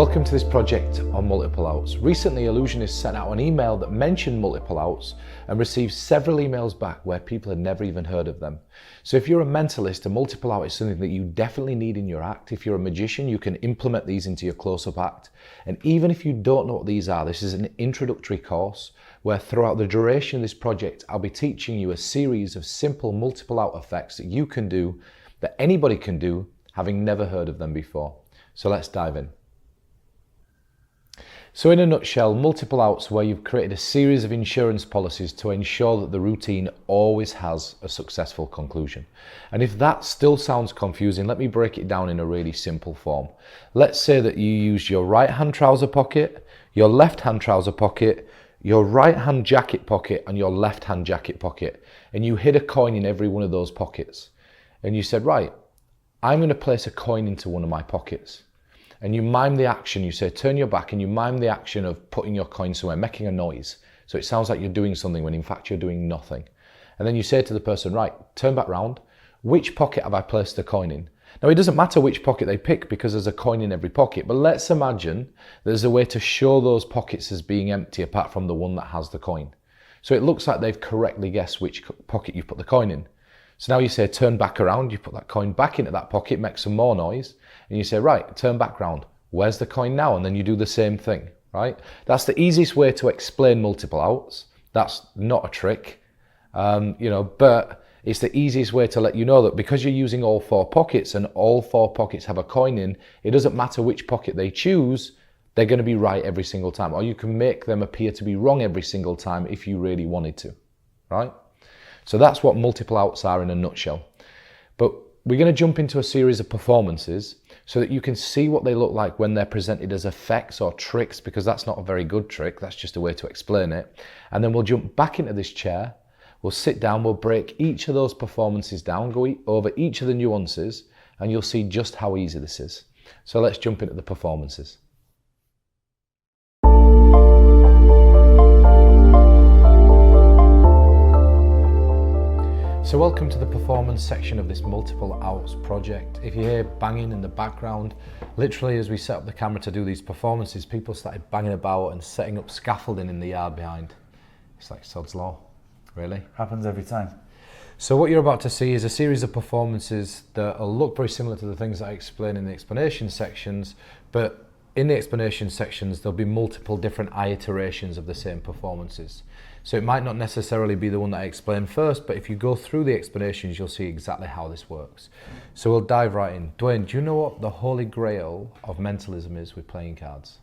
Welcome to this project on multiple outs. Recently, Illusionist sent out an email that mentioned multiple outs and received several emails back where people had never even heard of them. So if you're a mentalist, a multiple out is something that you definitely need in your act. If you're a magician, you can implement these into your close-up act. And even if you don't know what these are, this is an introductory course where throughout the duration of this project, I'll be teaching you a series of simple multiple out effects that you can do, that anybody can do, having never heard of them before. So let's dive in. So in a nutshell, multiple outs where you've created a series of insurance policies to ensure that the routine always has a successful conclusion. And if that still sounds confusing, let me break it down in a really simple form. Let's say that you use your right hand trouser pocket, your left hand trouser pocket, your right hand jacket pocket and your left hand jacket pocket, and you hid a coin in every one of those pockets. And you said, right, I'm going to place a coin into one of my pockets. And you mime the action, you say turn your back and you mime the action of putting your coin somewhere, making a noise. So it sounds like you're doing something when in fact you're doing nothing. And then you say to the person, right, turn back round, which pocket have I placed the coin in? Now it doesn't matter which pocket they pick because there's a coin in every pocket, but let's imagine there's a way to show those pockets as being empty apart from the one that has the coin. So it looks like they've correctly guessed which pocket you put the coin in. So now you say turn back around, you put that coin back into that pocket, make some more noise, and you say, right, turn back round. Where's the coin now? And then you do the same thing, right? That's the easiest way to explain multiple outs. That's not a trick, but it's the easiest way to let you know that because you're using all four pockets and all four pockets have a coin in, it doesn't matter which pocket they choose, they're going to be right every single time. Or you can make them appear to be wrong every single time if you really wanted to, right? So that's what multiple outs are in a nutshell. But we're going to jump into a series of performances so that you can see what they look like when they're presented as effects or tricks, because that's not a very good trick, that's just a way to explain it. And then we'll jump back into this chair, we'll sit down, we'll break each of those performances down, go over each of the nuances, and you'll see just how easy this is. So let's jump into the performances. So welcome to the performance section of this multiple outs project. If you hear banging in the background, literally as we set up the camera to do these performances, people started banging about and setting up scaffolding in the yard behind. It's like sod's law, really. Happens every time. So what you're about to see is a series of performances that will look very similar to the things that I explain in the explanation sections, but in the explanation sections there'll be multiple different iterations of the same performances. So it might not necessarily be the one that I explain first, but if you go through the explanations, you'll see exactly how this works. So we'll dive right in. Dwayne, do you know what the holy grail of mentalism is with playing cards?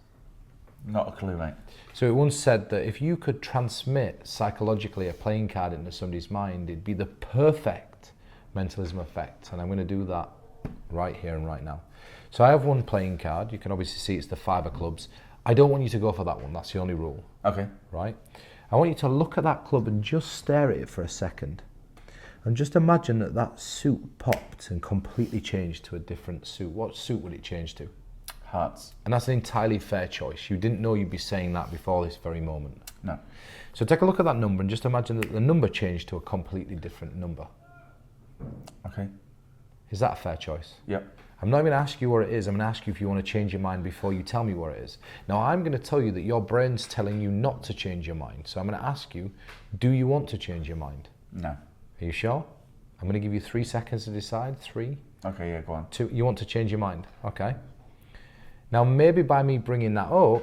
Not a clue, mate. So it once said that if you could transmit psychologically a playing card into somebody's mind, it'd be the perfect mentalism effect. And I'm going to do that right here and right now. So I have one playing card. You can obviously see it's the 5 of clubs. I don't want you to go for that one. That's the only rule. Okay. Right? I want you to look at that club and just stare at it for a second. And just imagine that that suit popped and completely changed to a different suit. What suit would it change to? Hearts. And that's an entirely fair choice. You didn't know you'd be saying that before this very moment. No. So take a look at that number and just imagine that the number changed to a completely different number. Okay. Is that a fair choice? Yep. I'm not going to ask you what it is. I'm going to ask you if you want to change your mind before you tell me what it is. Now, I'm going to tell you that your brain's telling you not to change your mind. So I'm going to ask you, do you want to change your mind? No. Are you sure? I'm going to give you 3 seconds to decide. 3. Okay, yeah, go on. 2. You want to change your mind? Okay. Now, maybe by me bringing that up,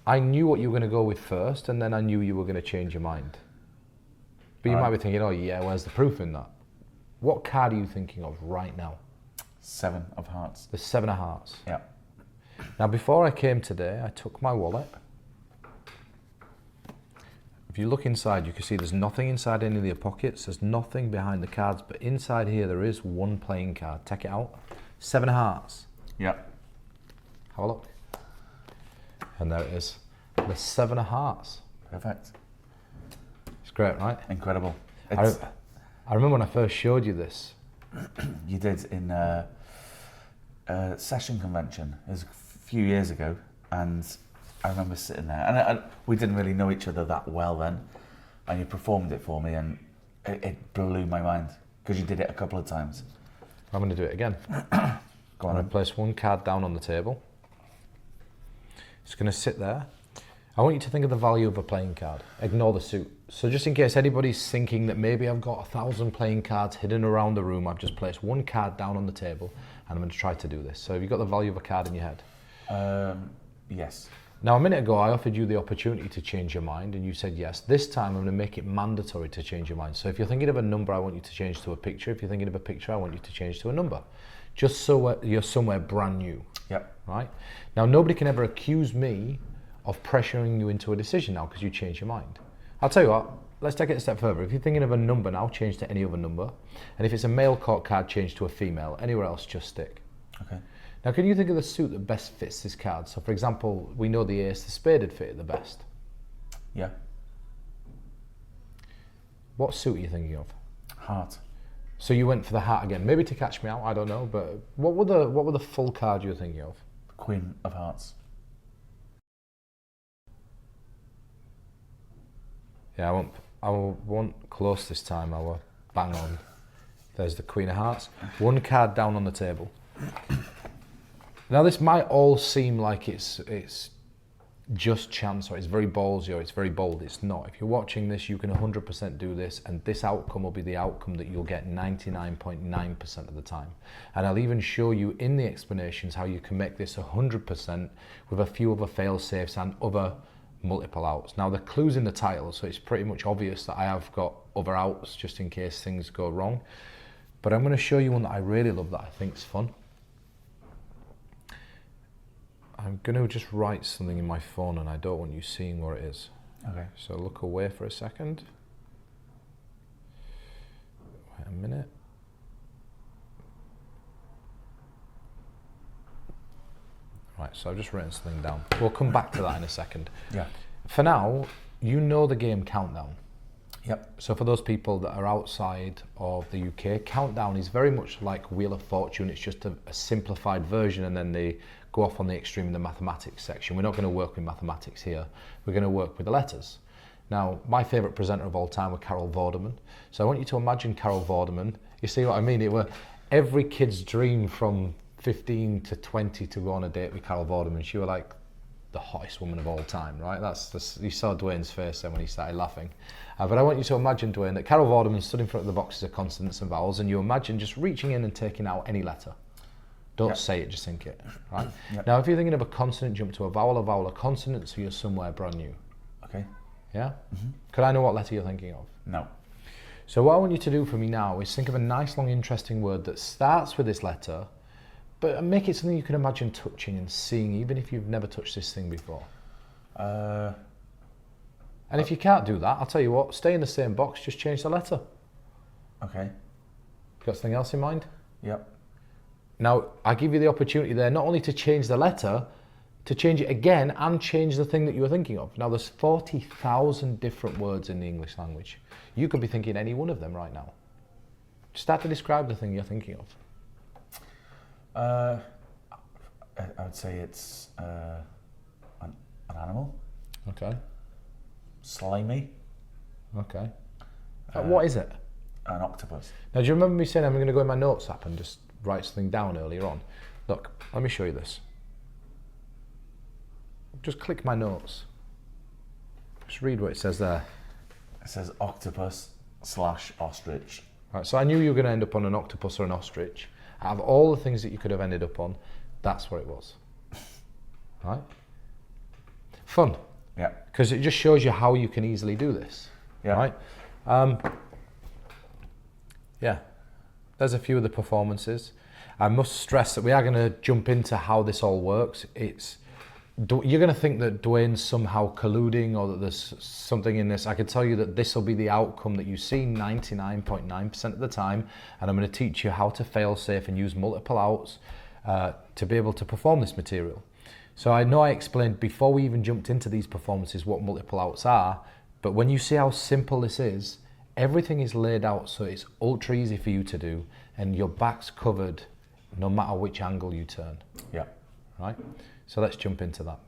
I knew what you were going to go with first, and then I knew you were going to change your mind. But you might be thinking, oh yeah, where's the proof in that? What card are you thinking of right now? 7 of hearts. The 7 of hearts. Yeah. Now, before I came today, I took my wallet. If you look inside, you can see there's nothing inside any of the pockets. There's nothing behind the cards, but inside here there is one playing card. Take it out. 7 of hearts. Yeah. Have a look. And there it is. The 7 of hearts. Perfect. It's great, right? Incredible. I remember when I first showed you this. You did in a session convention. It was a few years ago, and I remember sitting there, and we didn't really know each other that well then, and you performed it for me, and it blew my mind because you did it a couple of times. I'm going to do it again. Go on. I'm going to place one card down on the table. It's going to sit there. I want you to think of the value of a playing card. Ignore the suit. So just in case anybody's thinking that maybe I've got 1,000 playing cards hidden around the room, I've just placed one card down on the table and I'm going to try to do this. So have you got the value of a card in your head? Yes. Now, a minute ago, I offered you the opportunity to change your mind and you said yes. This time, I'm going to make it mandatory to change your mind. So if you're thinking of a number, I want you to change to a picture. If you're thinking of a picture, I want you to change to a number. Just so you're somewhere brand new. Yep. Right? Now, nobody can ever accuse me of pressuring you into a decision now because you changed your mind. I'll tell you what, let's take it a step further. If you're thinking of a number now, change to any other number. And if it's a male court card, change to a female. Anywhere else, just stick. Okay. Now, can you think of the suit that best fits this card? So, for example, we know the ace, the spade would fit it the best. Yeah. What suit are you thinking of? Heart. So you went for the heart again. Maybe to catch me out, I don't know. But what were the full cards you were thinking of? Queen of Hearts. Yeah, I won't close this time. I will bang on. There's the Queen of Hearts. One card down on the table. Now, this might all seem like it's just chance or it's very ballsy or it's very bold. It's not. If you're watching this, you can 100% do this, and this outcome will be the outcome that you'll get 99.9% of the time. And I'll even show you in the explanations how you can make this 100% with a few other fail-safes and other multiple outs. Now, the clue's in the title, so it's pretty much obvious that I have got other outs just in case things go wrong. But I'm going to show you one that I really love that I think's fun. I'm going to just write something in my phone and I don't want you seeing where it is. Okay. So look away for a second. Wait a minute. Right, so I've just written something down. We'll come back to that in a second. Yeah. For now, you know the game Countdown. Yep. So for those people that are outside of the UK, Countdown is very much like Wheel of Fortune. It's just a simplified version, and then they go off on the extreme in the mathematics section. We're not going to work with mathematics here. We're going to work with the letters. Now, my favourite presenter of all time was Carol Vorderman. So I want you to imagine Carol Vorderman. You see what I mean? It were every kid's dream from 15 to 20 to go on a date with Carol Vorderman. She was like the hottest woman of all time, right? You saw Dwayne's face then when he started laughing. But I want you to imagine, Dwayne, that Carol Vorderman stood in front of the boxes of consonants and vowels, and you imagine just reaching in and taking out any letter. Don't say it, just think it, right? Yep. Now, if you're thinking of a consonant, jump to a vowel, a consonant, so you're somewhere brand new. Okay. Yeah? Could I know what letter you're thinking of? No. So what I want you to do for me now is think of a nice, long, interesting word that starts with this letter, but make it something you can imagine touching and seeing, even if you've never touched this thing before. And if you can't do that, I'll tell you what, stay in the same box, just change the letter. Okay. Got something else in mind? Yep. Now, I give you the opportunity there not only to change the letter, to change it again and change the thing that you were thinking of. Now, there's 40,000 different words in the English language. You could be thinking any one of them right now. Start to describe the thing you're thinking of. I would say it's an animal. Okay. Slimy. Okay. What is it? An octopus. Now, do you remember me saying I'm going to go in my notes app and just write something down earlier on? Look, let me show you this. Just click my notes. Just read what it says there. It says octopus/ostrich. Right, so I knew you were going to end up on an octopus or an ostrich. Out of all the things that you could have ended up on, that's what it was. Right? Fun. Yeah. Because it just shows you how you can easily do this. Yeah. Right? Yeah. There's a few of the performances. I must stress that we are going to jump into how this all works. You're going to think that Dwayne's somehow colluding or that there's something in this. I can tell you that this will be the outcome that you see 99.9% of the time, and I'm going to teach you how to fail safe and use multiple outs to be able to perform this material. So I know I explained before we even jumped into these performances what multiple outs are, but when you see how simple this is, everything is laid out so it's ultra easy for you to do, and your back's covered no matter which angle you turn. Yeah. Right? So let's jump into that.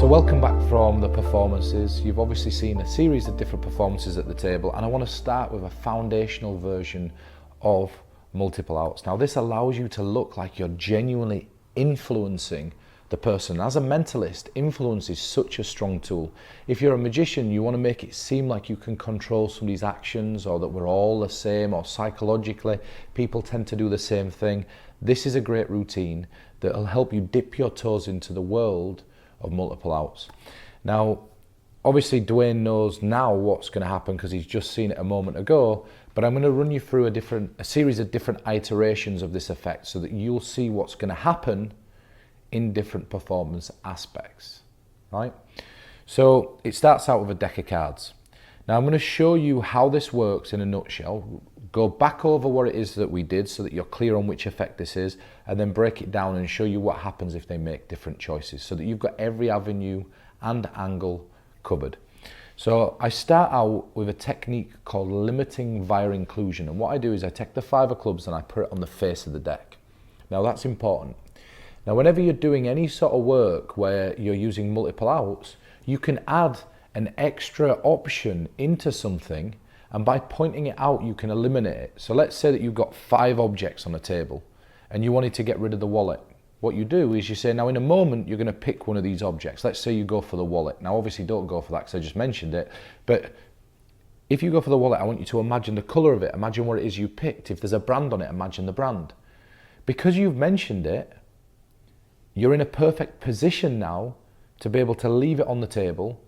So welcome back from the performances. You've obviously seen a series of different performances at the table, and I want to start with a foundational version of multiple outs. Now this allows you to look like you're genuinely influencing the person. As a mentalist, influence is such a strong tool. If you're a magician, you want to make it seem like you can control somebody's actions, or that we're all the same, or psychologically people tend to do the same thing. This is a great routine that will help you dip your toes into the world of multiple outs. Now, obviously Dwayne knows now what's going to happen because he's just seen it a moment ago, but I'm going to run you through a series of different iterations of this effect so that you'll see what's going to happen in different performance aspects, right? So it starts out with a deck of cards. Now I'm going to show you how this works in a nutshell, go back over what it is that we did so that you're clear on which effect this is, and then break it down and show you what happens if they make different choices so that you've got every avenue and angle covered. So I start out with a technique called limiting via inclusion, and what I do is I take the 5 of clubs and I put it on the face of the deck. Now that's important. Now whenever you're doing any sort of work where you're using multiple outs, you can add an extra option into something, and by pointing it out you can eliminate it. So let's say that you've got 5 objects on a table and you wanted to get rid of the wallet. What you do is you say, now in a moment you're going to pick one of these objects. Let's say you go for the wallet. Now obviously don't go for that because I just mentioned it, but if you go for the wallet, I want you to imagine the colour of it, imagine what it is you picked. If there's a brand on it, imagine the brand. Because you've mentioned it, you're in a perfect position now to be able to leave it on the table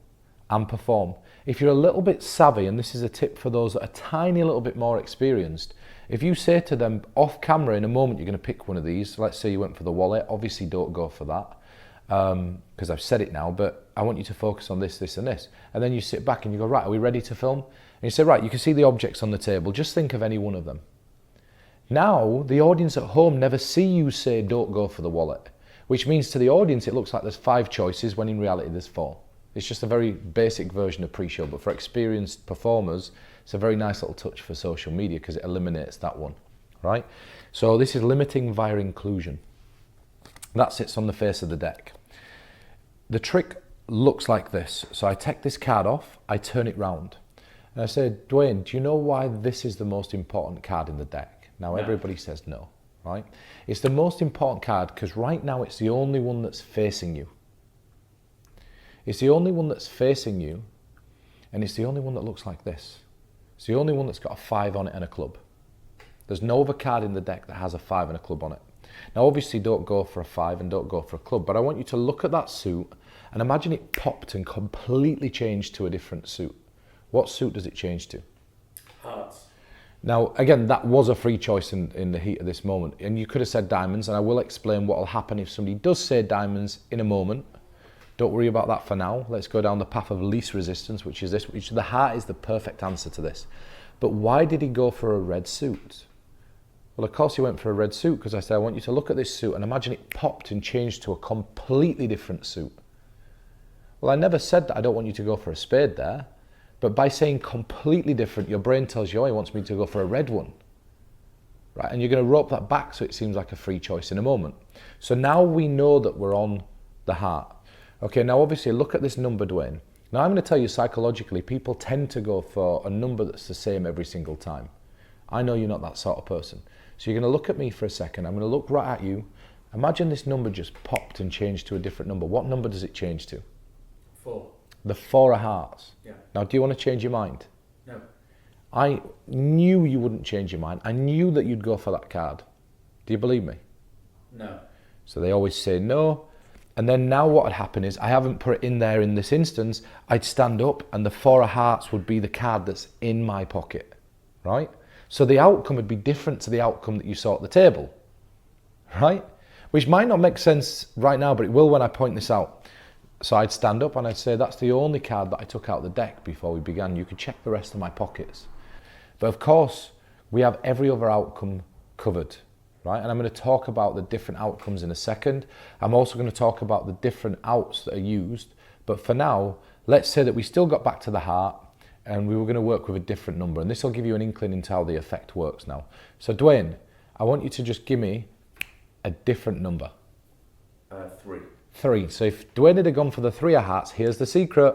and perform. If you're a little bit savvy, and this is a tip for those that are tiny little bit more experienced, if you say to them off camera in a moment you're going to pick one of these, let's say you went for the wallet, obviously don't go for that because I've said it now, but I want you to focus on this, this and this. And then you sit back and you go, right, are we ready to film? And you say, right, you can see the objects on the table, just think of any one of them. Now the audience at home never see you say don't go for the wallet, which means to the audience it looks like there's 5 choices when in reality there's 4. It's just a very basic version of pre-show, but for experienced performers, it's a very nice little touch for social media because it eliminates that one, right? So this is limiting via inclusion. That sits on the face of the deck. The trick looks like this. So I take this card off, I turn it round, and I say, Dwayne, do you know why this is the most important card in the deck? Now everybody says no, right? It's the most important card because right now it's the only one that's facing you. It's the only one that's facing you, and it's the only one that looks like this. It's the only one that's got a 5 on it and a club. There's no other card in the deck that has a 5 and a club on it. Now obviously don't go for a 5 and don't go for a club, but I want you to look at that suit and imagine it popped and completely changed to a different suit. What suit does it change to? Hearts. Now, again, that was a free choice in the heat of this moment, and you could have said diamonds, and I will explain what will happen if somebody does say diamonds in a moment. Don't worry about that for now. Let's go down the path of least resistance, which is this, which the heart is the perfect answer to this. But why did he go for a red suit? Well, of course he went for a red suit because I said, I want you to look at this suit and imagine it popped and changed to a completely different suit. Well, I never said that I don't want you to go for a spade there, but by saying completely different, your brain tells you, oh, he wants me to go for a red one. Right? And you're going to rope that back so it seems like a free choice in a moment. So now we know that we're on the heart. Okay, now obviously look at this number, Dwayne. Now I'm going to tell you psychologically, people tend to go for a number that's the same every single time. I know you're not that sort of person. So you're going to look at me for a second. I'm going to look right at you. Imagine this number just popped and changed to a different number. What number does it change to? 4. The 4 of hearts. Yeah. Now, do you want to change your mind? No. I knew you wouldn't change your mind. I knew that you'd go for that card. Do you believe me? No. So they always say no. And then now what would happen is, I haven't put it in there in this instance, I'd stand up and the 4 of hearts would be the card that's in my pocket, right? So the outcome would be different to the outcome that you saw at the table, right? Which might not make sense right now, but it will when I point this out. So I'd stand up and I'd say, that's the only card that I took out of the deck before we began. You could check the rest of my pockets. But of course, we have every other outcome covered. Right? And I'm going to talk about the different outcomes in a second. I'm also going to talk about the different outs that are used. But for now, let's say that we still got back to the heart and we were going to work with a different number. And this will give you an inkling into how the effect works now. So Dwayne, I want you to just give me a different number. 3. 3. So if Dwayne had gone for the 3 of hearts, here's the secret.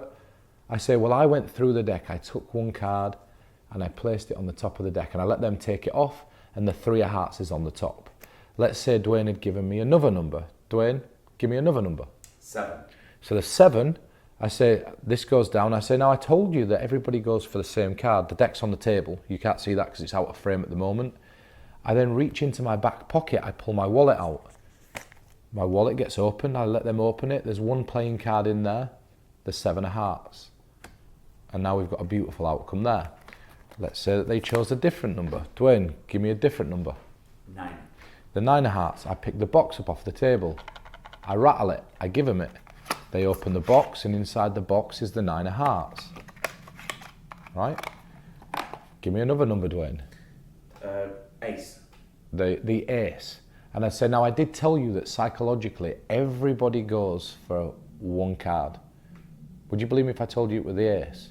I say, well, I went through the deck. I took one card and I placed it on the top of the deck and I let them take it off. and the 3 of hearts is on the top. Let's say Dwayne had given me another number. Dwayne, give me another number. 7. So the 7, I say, this goes down. I say, now I told you that everybody goes for the same card. The deck's on the table. You can't see that because it's out of frame at the moment. I then reach into my back pocket. I pull my wallet out. My wallet gets opened. I let them open it. There's one playing card in there, the 7 of hearts. And now we've got a beautiful outcome there. Let's say that they chose a different number. Dwayne, give me a different number. 9. The 9 of hearts, I pick the box up off the table. I rattle it, I give them it. They open the box, and inside the box is the 9 of hearts. Right? Give me another number, Dwayne. Ace. The ace. And I say, now I did tell you that psychologically everybody goes for one card. Would you believe me if I told you it was the ace?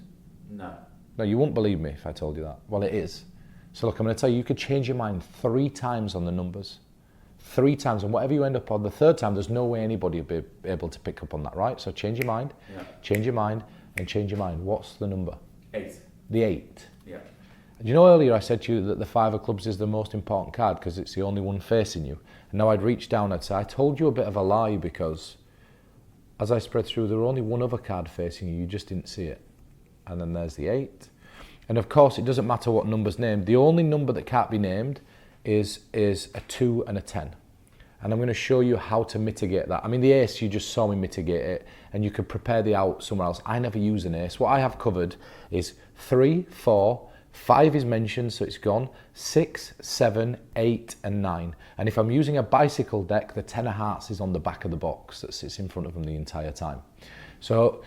No. No, you won't believe me if I told you that. Well, it is. So look, I'm going to tell you, you could change your mind 3 times on the numbers. 3 times, and whatever you end up on, the 3rd time, there's no way anybody will be able to pick up on that, right? So change your mind, change your mind, and change your mind. What's the number? 8. The 8. Yeah. And you know earlier I said to you that the 5 of clubs is the most important card because it's the only one facing you. And now I'd reach down, I'd say, I told you a bit of a lie because as I spread through, there were only one other card facing you, you just didn't see it. And then there's the 8. And of course, it doesn't matter what number's named. The only number that can't be named is a 2 and a 10. And I'm going to show you how to mitigate that. I mean, the ace, you just saw me mitigate it, and you could prepare the out somewhere else. I never use an ace. What I have covered is 3, 4, 5 is mentioned, so it's gone, 6, 7, 8, and 9. And if I'm using a bicycle deck, the 10 of hearts is on the back of the box that sits in front of them the entire time. So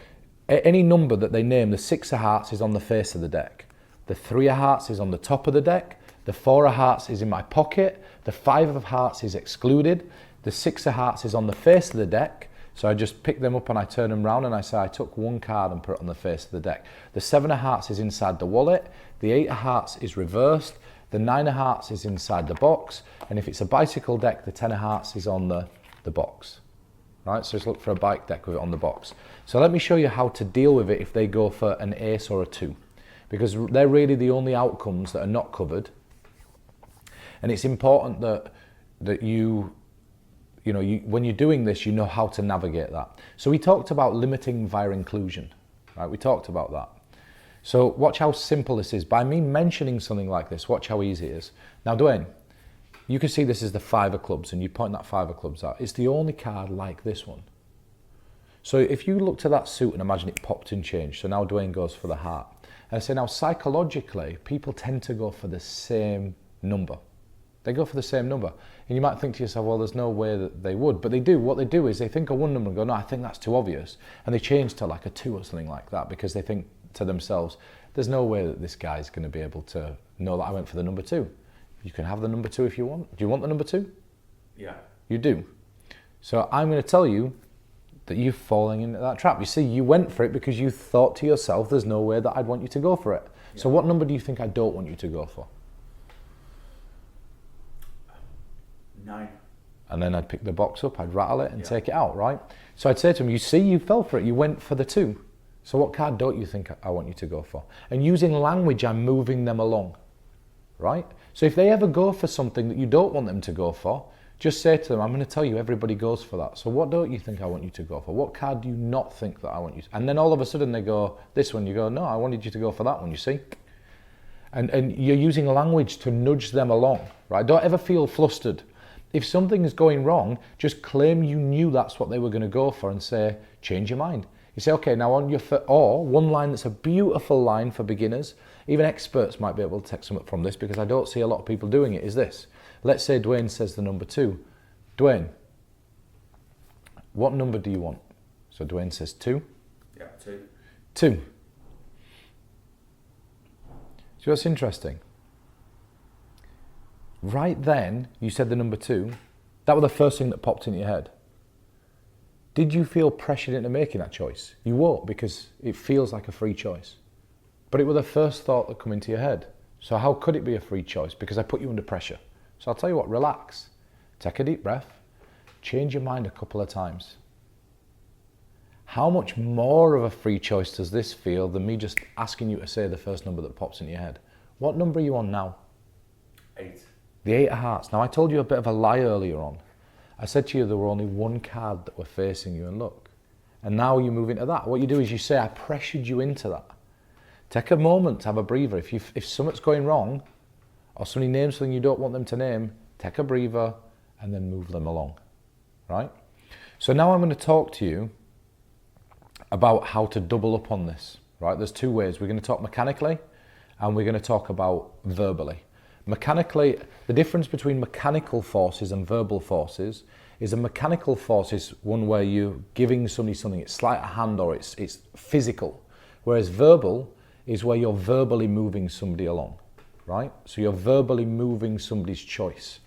any number that they name, the 6 of hearts is on the face of the deck. The 3 of hearts is on the top of the deck. The 4 of hearts is in my pocket. The 5 of hearts is excluded. The 6 of hearts is on the face of the deck. So I just pick them up and I turn them round and I say I took one card and put it on the face of the deck. The 7 of hearts is inside the wallet. The 8 of hearts is reversed. The 9 of hearts is inside the box. And if it's a bicycle deck, the 10 of hearts is on the box. Right, so just look for a bike deck with it on the box. So let me show you how to deal with it if they go for an ace or a 2. Because they're really the only outcomes that are not covered. And it's important that you know, when you're doing this, you know how to navigate that. So we talked about limiting via inclusion, right? We talked about that. So watch how simple this is. By me mentioning something like this, watch how easy it is. Now, Dwayne, you can see this is the 5 of clubs, and you point that 5 of clubs out. It's the only card like this one. So if you look to that suit and imagine it popped and changed, so now Dwayne goes for the heart. And I say now psychologically, people tend to go for the same number. They go for the same number. And you might think to yourself, well, there's no way that they would. But they do. What they do is they think of one number and go, no, I think that's too obvious. And they change to like a 2 or something like that because they think to themselves, there's no way that this guy's going to be able to know that I went for the number 2. You can have the number 2 if you want. Do you want the number 2? Yeah. You do. So I'm going to tell you that you're falling into that trap. You see, you went for it because you thought to yourself, there's no way that I'd want you to go for it. Yeah. So what number do you think I don't want you to go for? 9. And then I'd pick the box up, I'd rattle it and take it out, right? So I'd say to him, you see, you fell for it, you went for the 2. So what card don't you think I want you to go for? And using language, I'm moving them along, right? So if they ever go for something that you don't want them to go for, just say to them, I'm going to tell you everybody goes for that. So what don't you think I want you to go for? What card do you not think that I want you to? And then all of a sudden they go, this one, you go, no, I wanted you to go for that one, you see? And you're using language to nudge them along, right? Don't ever feel flustered. If something is going wrong, just claim you knew that's what they were going to go for and say, change your mind. You say, okay, now on your or one line that's a beautiful line for beginners, even experts might be able to take something from this because I don't see a lot of people doing it, is this. Let's say Dwayne says the number 2. Dwayne, what number do you want? So Dwayne says 2. Yeah, 2. 2. So what's interesting? Right then, you said the number 2. That was the first thing that popped into your head. Did you feel pressured into making that choice? You won't because it feels like a free choice. But it was the first thought that come into your head. So how could it be a free choice? Because I put you under pressure. So I'll tell you what, relax. Take a deep breath. Change your mind a couple of times. How much more of a free choice does this feel than me just asking you to say the first number that pops into your head? What number are you on now? 8. The 8 of hearts. Now I told you a bit of a lie earlier on. I said to you there were only one card that were facing you, and look. And now you move into that. What you do is you say, I pressured you into that. Take a moment to have a breather. If something's going wrong, or somebody names something you don't want them to name, take a breather and then move them along, right? So now I'm going to talk to you about how to double up on this, right? There's 2 ways. We're going to talk mechanically and we're going to talk about verbally. Mechanically, the difference between mechanical forces and verbal forces is a mechanical force is one where you're giving somebody something, it's sleight of hand or it's physical, whereas verbal is where you're verbally moving somebody along, right? So you're verbally moving somebody's choice.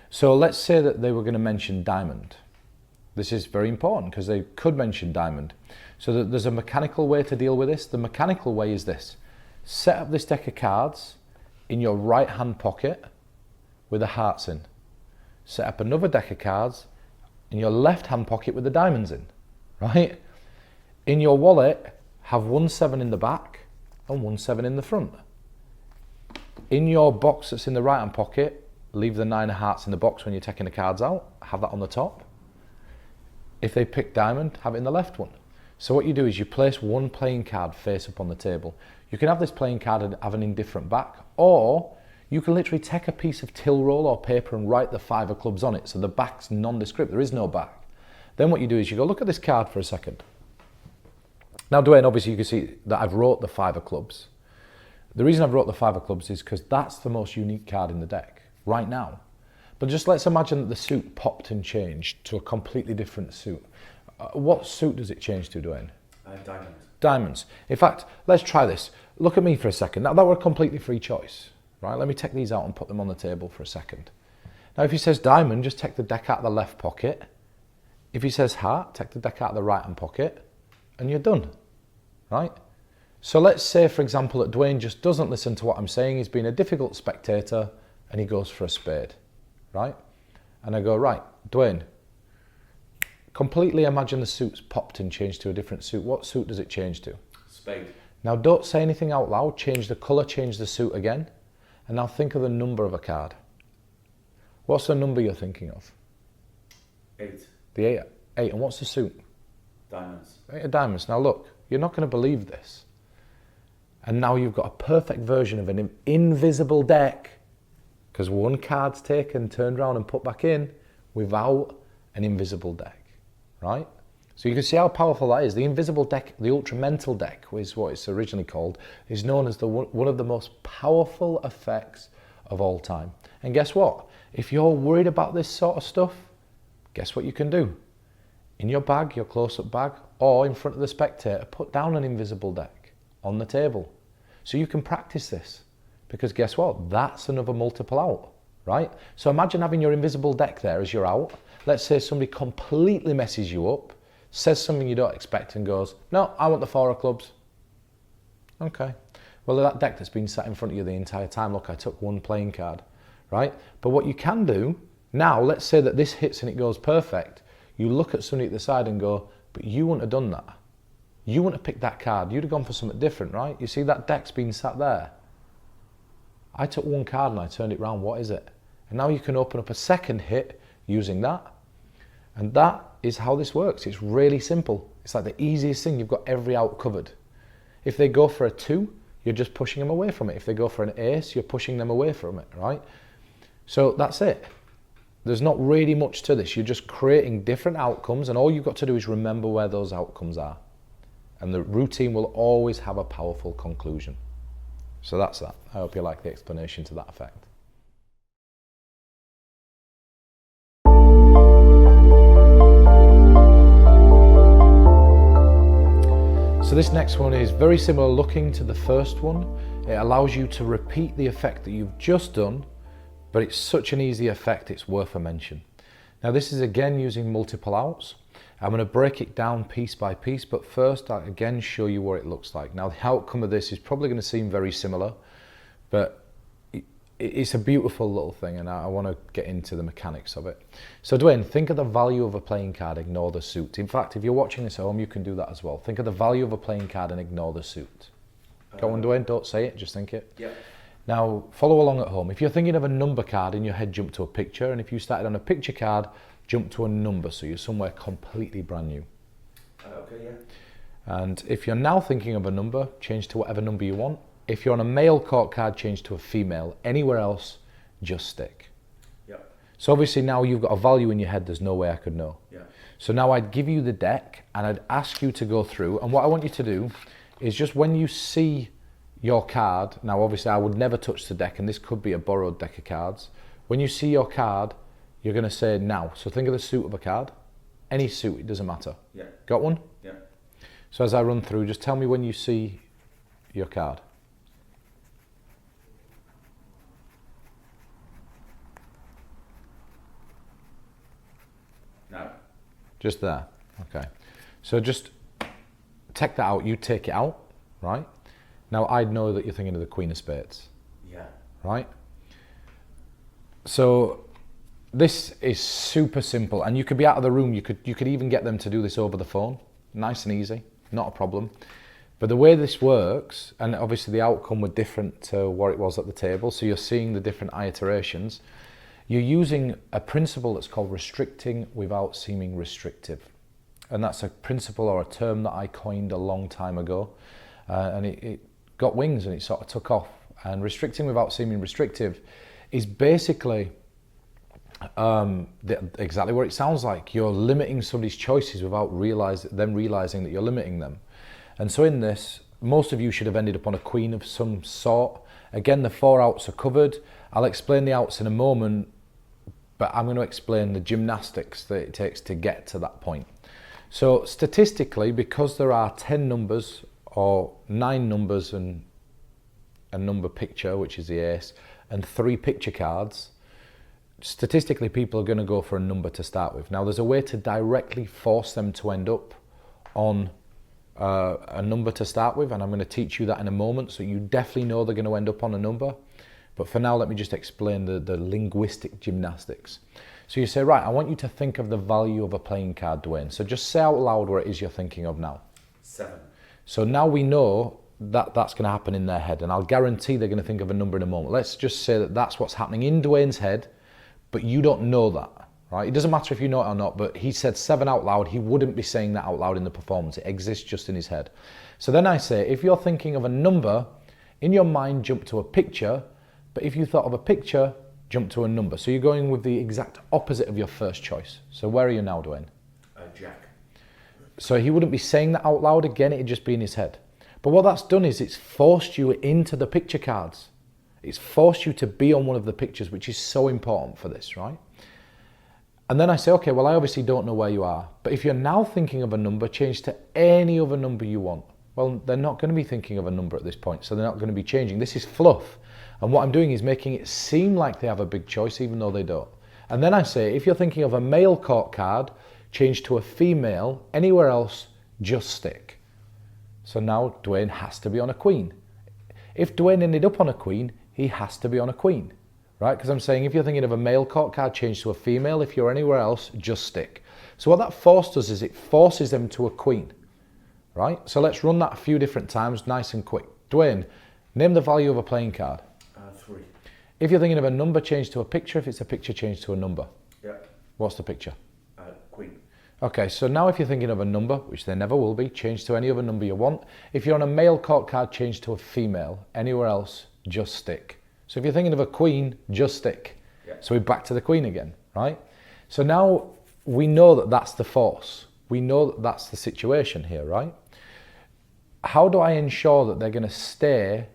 So let's say that they were going to mention diamond. This is very important because they could mention diamond. So that there's a mechanical way to deal with this. The mechanical way is this. Set up this deck of cards in your right hand pocket with the hearts in. Set up another deck of cards in your left hand pocket with the diamonds in, right? In your wallet, have 1 7 in the back and 1 7 in the front. In your box that's in the right hand pocket, leave the 9 of hearts in the box when you're taking the cards out, have that on the top. If they pick diamond, have it in the left one. So what you do is you place one playing card face up on the table. You can have this playing card and have an indifferent back, or you can literally take a piece of till roll or paper and write the 5 of clubs on it, so the back's nondescript, there is no back. Then what you do is you go, look at this card for a second. Now Dwayne, obviously you can see that I've wrote the 5 of clubs. The reason I've wrote the 5 of clubs is because that's the most unique card in the deck, right now. But just let's imagine that the suit popped and changed to a completely different suit. What suit does it change to, Dwayne? Diamonds. Diamonds. In fact, let's try this. Look at me for a second. Now that were a completely free choice, right? Let me take these out and put them on the table for a second. Now if he says diamond, just take the deck out of the left pocket. If he says heart, take the deck out of the right hand pocket and you're done, right? So let's say, for example, that Dwayne just doesn't listen to what I'm saying. He's been a difficult spectator and he goes for a spade, right? And I go, right, Dwayne, completely imagine the suit's popped and changed to a different suit. What suit does it change to? Spade. Now don't say anything out loud, change the colour, change the suit again. And now think of the number of a card. What's the number you're thinking of? 8. The 8. 8. And what's the suit? Diamonds. 8 of diamonds. Now look, you're not going to believe this. And now you've got a perfect version of an invisible deck, because one card's taken, turned around and put back in without an invisible deck, right? So you can see how powerful that is. The invisible deck, the ultra mental deck, is what it's originally called, is known as one of the most powerful effects of all time. And guess what? If you're worried about this sort of stuff, guess what you can do? In your bag, your close-up bag, or in front of the spectator, put down an invisible deck on the table. So you can practice this. Because guess what? That's another multiple out, right? So imagine having your invisible deck there as you're out. Let's say somebody completely messes you up, says something you don't expect and goes, no, I want the 4 of clubs. Okay. Well, that deck that's been sat in front of you the entire time, look, I took one playing card, right? But what you can do, now, let's say that this hits and it goes perfect. You look at somebody at the side and go, but you wouldn't have done that. You wouldn't have picked that card. You'd have gone for something different, right? You see that deck's been sat there. I took one card and I turned it round. What is it? And now you can open up a second hit using that. And that is how this works. It's really simple. It's like the easiest thing. You've got every out covered. If they go for a 2, you're just pushing them away from it. If they go for an ace, you're pushing them away from it, right? So that's it. There's not really much to this. You're just creating different outcomes, and all you've got to do is remember where those outcomes are. And the routine will always have a powerful conclusion. So that's that. I hope you like the explanation to that effect. So this next one is very similar looking to the first one. It allows you to repeat the effect that you've just done, but it's such an easy effect, it's worth a mention. Now this is again using multiple outs. I'm going to break it down piece by piece, but first I'll again show you what it looks like. Now the outcome of this is probably going to seem very similar, but it's a beautiful little thing, and I want to get into the mechanics of it. So Dwayne, think of the value of a playing card, ignore the suit. In fact, if you're watching this at home, you can do that as well. Think of the value of a playing card and ignore the suit. Go on, Dwayne, don't say it, just think it. Yep. Now, follow along at home. If you're thinking of a number card, in your head, jump to a picture. And if you started on a picture card, jump to a number. So you're somewhere completely brand new. Okay, yeah. And if you're now thinking of a number, change to whatever number you want. If you're on a male court card, change to a female. Anywhere else, just stick. Yep. So obviously now you've got a value in your head, there's no way I could know. Yeah. So now I'd give you the deck and I'd ask you to go through, and what I want you to do is just when you see your card, now obviously I would never touch the deck, and this could be a borrowed deck of cards. When you see your card, you're going to say now. So think of the suit of a card, any suit, it doesn't matter. Yeah. Got one? Yeah. So as I run through, just tell me when you see your card. No. Just there. Okay. So just take that out. You take it out, right? Now I'd know that you're thinking of the Queen of Spades, Yeah. right? So this is super simple, and you could be out of the room. You could even get them to do this over the phone, nice and easy, not a problem. But the way this works, and obviously the outcome were different to what it was at the table, so you're seeing the different iterations. You're using a principle that's called restricting without seeming restrictive. And that's a principle or a term that I coined a long time ago. And it got wings and it sort of took off. And restricting without seeming restrictive is basically exactly what it sounds like. You're limiting somebody's choices without them realizing that you're limiting them. And so in this, most of you should have ended up on a queen of some sort. Again, the 4 outs are covered. I'll explain the outs in a moment, but I'm going to explain the gymnastics that it takes to get to that point. So statistically, because there are 10 numbers or 9 numbers and a number picture, which is the ace, and 3 picture cards, statistically people are going to go for a number to start with. Now there's a way to directly force them to end up on a number to start with, and I'm going to teach you that in a moment, so you definitely know they're going to end up on a number. But for now, let me just explain the linguistic gymnastics. So you say, right, I want you to think of the value of a playing card, Dwayne. So just say out loud what it is you're thinking of now. 7. So now we know that that's going to happen in their head, and I'll guarantee they're going to think of a number in a moment. Let's just say that that's what's happening in Dwayne's head, but you don't know that, right? It doesn't matter if you know it or not, but he said 7 out loud. He wouldn't be saying that out loud in the performance. It exists just in his head. So then I say, if you're thinking of a number, in your mind, jump to a picture. But if you thought of a picture, jump to a number. So you're going with the exact opposite of your first choice. So where are you now, Dwayne? Jack. So he wouldn't be saying that out loud again, it'd just be in his head. But what that's done is it's forced you into the picture cards. It's forced you to be on one of the pictures, which is so important for this, right? And then I say, okay, well, I obviously don't know where you are. But if you're now thinking of a number, change to any other number you want. Well, they're not going to be thinking of a number at this point, so they're not going to be changing. This is fluff. And what I'm doing is making it seem like they have a big choice, even though they don't. And then I say, if you're thinking of a male court card, change to a female. Anywhere else, just stick. So now Dwayne has to be on a queen. If Dwayne ended up on a queen, he has to be on a queen, right? Because I'm saying if you're thinking of a male court card, change to a female. If you're anywhere else, just stick. So what that force does is it forces them to a queen, right? So let's run that a few different times, nice and quick. Dwayne, name the value of a playing card. 3. If you're thinking of a number, change to a picture. If it's a picture, change to a number. Yep. What's the picture? Queen. Okay, so now if you're thinking of a number, which there never will be, change to any other number you want. If you're on a male court card, change to a female. Anywhere else, just stick. So if you're thinking of a queen, just stick. Yep. So we're back to the queen again, right? So now we know that that's the force. We know that that's the situation here, right? How do I ensure that they're going to stay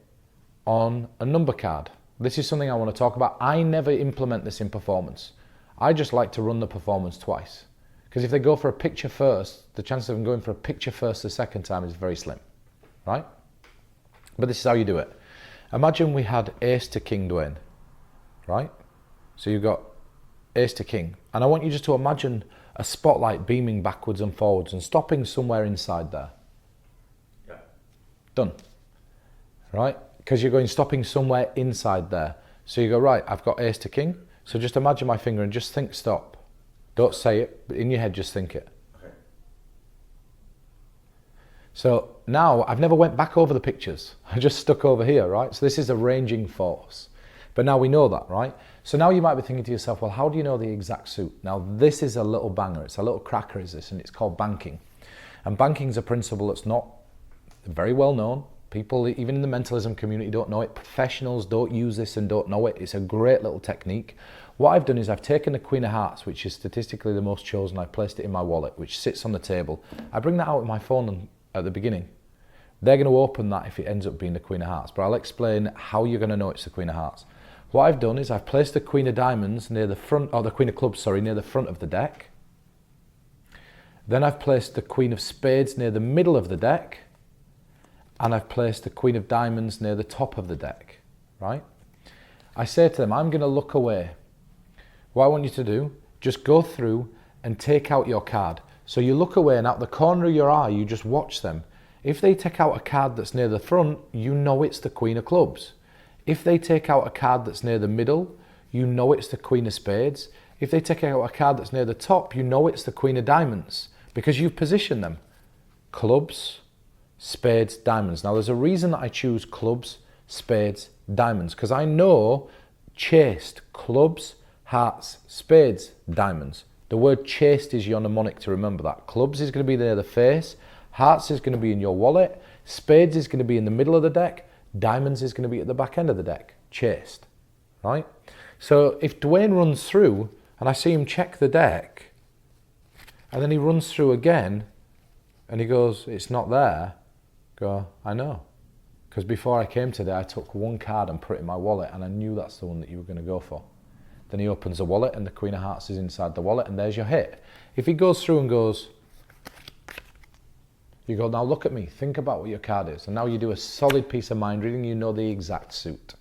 on a number card? This is something I want to talk about. I never implement this in performance. I just like to run the performance twice. Because if they go for a picture first, the chance of them going for a picture first the second time is very slim, right? But this is how you do it. Imagine we had ace to king, Dwayne, right? So you've got ace to king. And I want you just to imagine a spotlight beaming backwards and forwards and stopping somewhere inside there. Yeah. Done, right? Because you're going stopping somewhere inside there. So you go, right, I've got ace to king. So just imagine my finger and just think stop. Don't say it, but in your head just think it. Okay. So now I've never went back over the pictures. I just stuck over here, right? So this is a ranging force. But now we know that, right? So now you might be thinking to yourself, well, how do you know the exact suit? Now this is a little banger. It's a little cracker, is this, and it's called banking. And banking is a principle that's not very well known. People, even in the mentalism community, don't know it. Professionals don't use this and don't know it. It's a great little technique. What I've done is I've taken the Queen of Hearts, which is statistically the most chosen. I've placed it in my wallet, which sits on the table. I bring that out with my phone at the beginning. They're going to open that if it ends up being the Queen of Hearts, but I'll explain how you're going to know it's the Queen of Hearts. What I've done is I've placed the Queen of Diamonds near the front, or the Queen of Clubs, sorry, near the front of the deck. Then I've placed the Queen of Spades near the middle of the deck. And I've placed the Queen of Diamonds near the top of the deck, right? I say to them, I'm going to look away. What I want you to do, just go through and take out your card. So you look away and out the corner of your eye, you just watch them. If they take out a card that's near the front, you know it's the Queen of Clubs. If they take out a card that's near the middle, you know it's the Queen of Spades. If they take out a card that's near the top, you know it's the Queen of Diamonds because you've positioned them. Clubs, spades, diamonds. Now there's a reason that I choose clubs, spades, diamonds, because I know chased, clubs, hearts, spades, diamonds. The word chased is your mnemonic to remember that. Clubs is going to be near the face, hearts is going to be in your wallet, spades is going to be in the middle of the deck, diamonds is going to be at the back end of the deck. Chased, right? So if Dwayne runs through and I see him check the deck and then he runs through again and he goes, it's not there, go, I know. Because before I came today, I took one card and put it in my wallet and I knew that's the one that you were going to go for. Then he opens the wallet and the Queen of Hearts is inside the wallet and there's your hit. If he goes through and goes, you go, now look at me, think about what your card is. And now you do a solid piece of mind reading, you know the exact suit,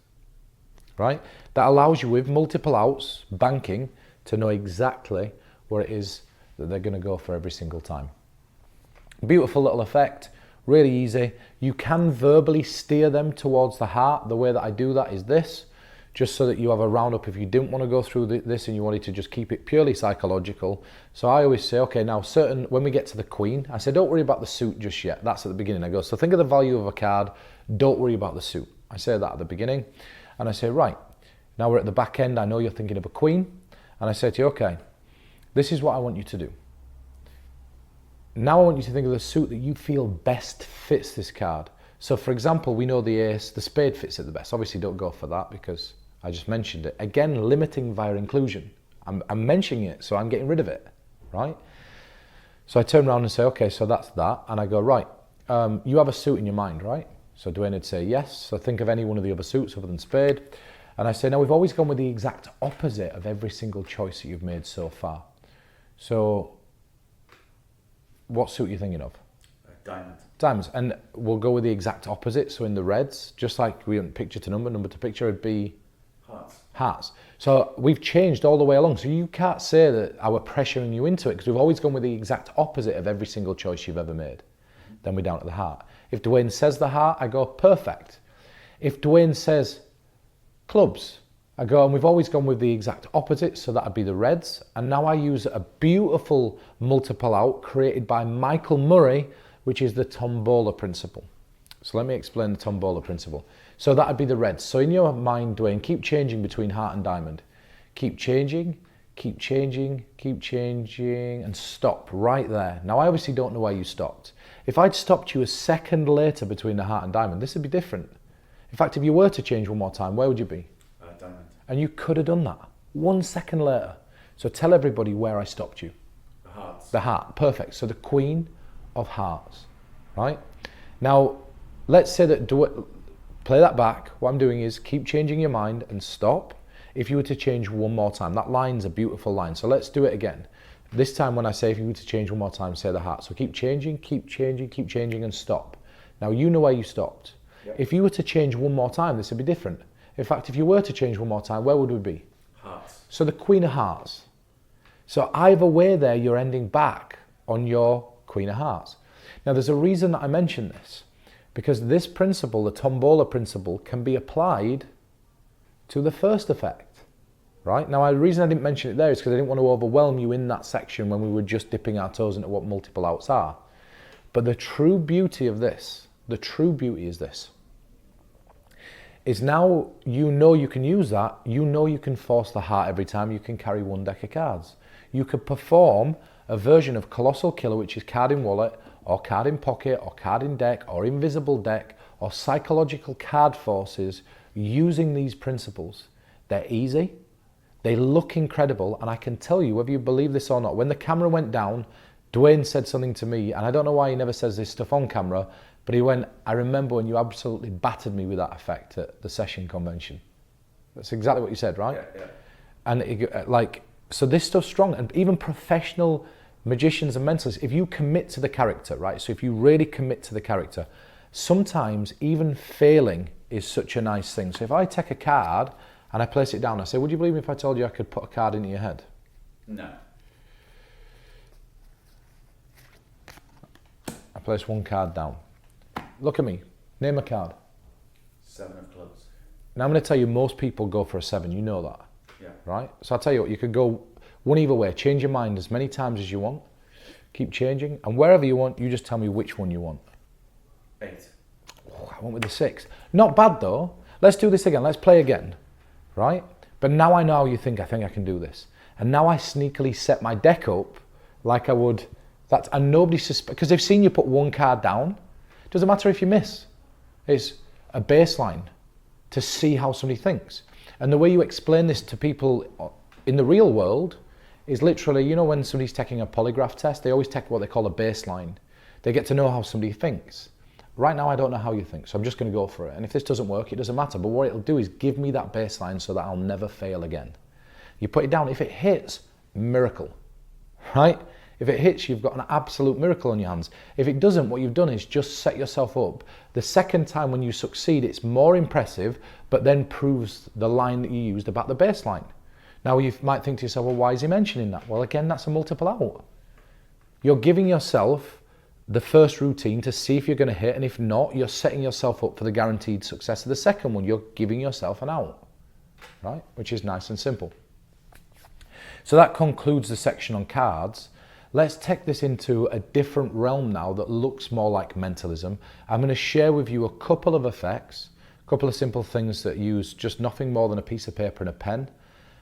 right? That allows you with multiple outs, banking, to know exactly what it is that they're going to go for every single time. Beautiful little effect. Really easy. You can verbally steer them towards the heart. The way that I do that is this, just so that you have a roundup if you didn't want to go through this and you wanted to just keep it purely psychological. So I always say, okay, now when we get to the Queen, I say, don't worry about the suit just yet. That's at the beginning. I go, so think of the value of a card. Don't worry about the suit. I say that at the beginning. And I say, right, now we're at the back end. I know you're thinking of a Queen. And I say to you, okay, this is what I want you to do. Now I want you to think of the suit that you feel best fits this card. So for example, we know the ace, the spade fits it the best. Obviously don't go for that because I just mentioned it. Again, limiting via inclusion. I'm mentioning it, so I'm getting rid of it, right? So I turn around and say, okay, so that's that. And I go, right, you have a suit in your mind, right? So Dwayne would say, yes. So think of any one of the other suits other than spade. And I say, now we've always gone with the exact opposite of every single choice that you've made so far. So what suit are you thinking of? Diamond. Diamonds. And we'll go with the exact opposite. So in the reds, just like we went picture to number to picture, it'd be Hearts. hearts. So we've changed all the way along. So you can't say that I were pressuring you into it because we've always gone with the exact opposite of every single choice you've ever made. Then we're down to the heart. If Dwayne says the heart, I go, perfect. If Dwayne says clubs, I go, and we've always gone with the exact opposite, so that'd be the reds. And now I use a beautiful multiple out created by Michael Murray, which is the tombola principle. So let me explain the tombola principle. So that'd be the reds. So in your mind, Dwayne, keep changing between heart and diamond. Keep changing, keep changing, keep changing, and stop right there. Now I obviously don't know why you stopped. If I'd stopped you a second later between the heart and diamond, this would be different. In fact, if you were to change one more time, where would you be? Diamond. And you could have done that 1 second later. So tell everybody where I stopped you. The Hearts. The heart, perfect. So the Queen of Hearts, right? Now, let's say that, play that back. What I'm doing is keep changing your mind and stop. If you were to change one more time, that line's a beautiful line. So let's do it again. This time when I say if you were to change one more time, say the heart. So keep changing, keep changing, keep changing and stop. Now you know where you stopped. Yep. If you were to change one more time, this would be different. In fact, if you were to change one more time, where would we be? Hearts. So the Queen of Hearts. So either way there, you're ending back on your Queen of Hearts. Now there's a reason that I mention this, because this principle, the tombola principle, can be applied to the first effect, right? Now the reason I didn't mention it there is because I didn't want to overwhelm you in that section when we were just dipping our toes into what multiple outs are. But the true beauty of this, the true beauty is now you know you can use that, you know you can force the heart every time you can carry one deck of cards. You could perform a version of Colossal Killer, which is card in wallet, or card in pocket, or card in deck, or invisible deck, or psychological card forces using these principles. They're easy, they look incredible, and I can tell you, whether you believe this or not, when the camera went down, Dwayne said something to me, and I don't know why he never says this stuff on camera, but he went, I remember when you absolutely battered me with that effect at the session convention. That's exactly what you said, right? Yeah. And so this stuff's strong, and even professional magicians and mentalists, if you commit to the character, right? So if you really commit to the character, sometimes even failing is such a nice thing. So if I take a card and I place it down, I say, would you believe me if I told you I could put a card into your head? No. I place one card down. Look at me, name a card. 7 of clubs. Now I'm going to tell you, most people go for a 7, you know that, Yeah. right? So I'll tell you what, you could go one either way, change your mind as many times as you want, keep changing, and wherever you want, you just tell me which one you want. 8. Oh, I went with the 6. Not bad though. Let's do this again, let's play again, right? But now I know how you think, I think I can do this. And now I sneakily set my deck up like I would, and nobody suspects, because they've seen you put one card down. Doesn't matter if you miss. It's a baseline to see how somebody thinks. And the way you explain this to people in the real world is literally, you know, when somebody's taking a polygraph test, they always take what they call a baseline. They get to know how somebody thinks. Right now, I don't know how you think, so I'm just going to go for it. And if this doesn't work, it doesn't matter. But what it'll do is give me that baseline so that I'll never fail again. You put it down. If it hits, miracle, right? If it hits, you've got an absolute miracle on your hands. If it doesn't, what you've done is just set yourself up. The second time when you succeed, it's more impressive, but then proves the line that you used about the baseline. Now you might think to yourself, well, why is he mentioning that? Well, again, that's a multiple out. You're giving yourself the first routine to see if you're going to hit, and if not, you're setting yourself up for the guaranteed success of the second one. You're giving yourself an out, right? Which is nice and simple. So that concludes the section on cards. Let's take this into a different realm now that looks more like mentalism. I'm going to share with you a couple of effects, a couple of simple things that use just nothing more than a piece of paper and a pen.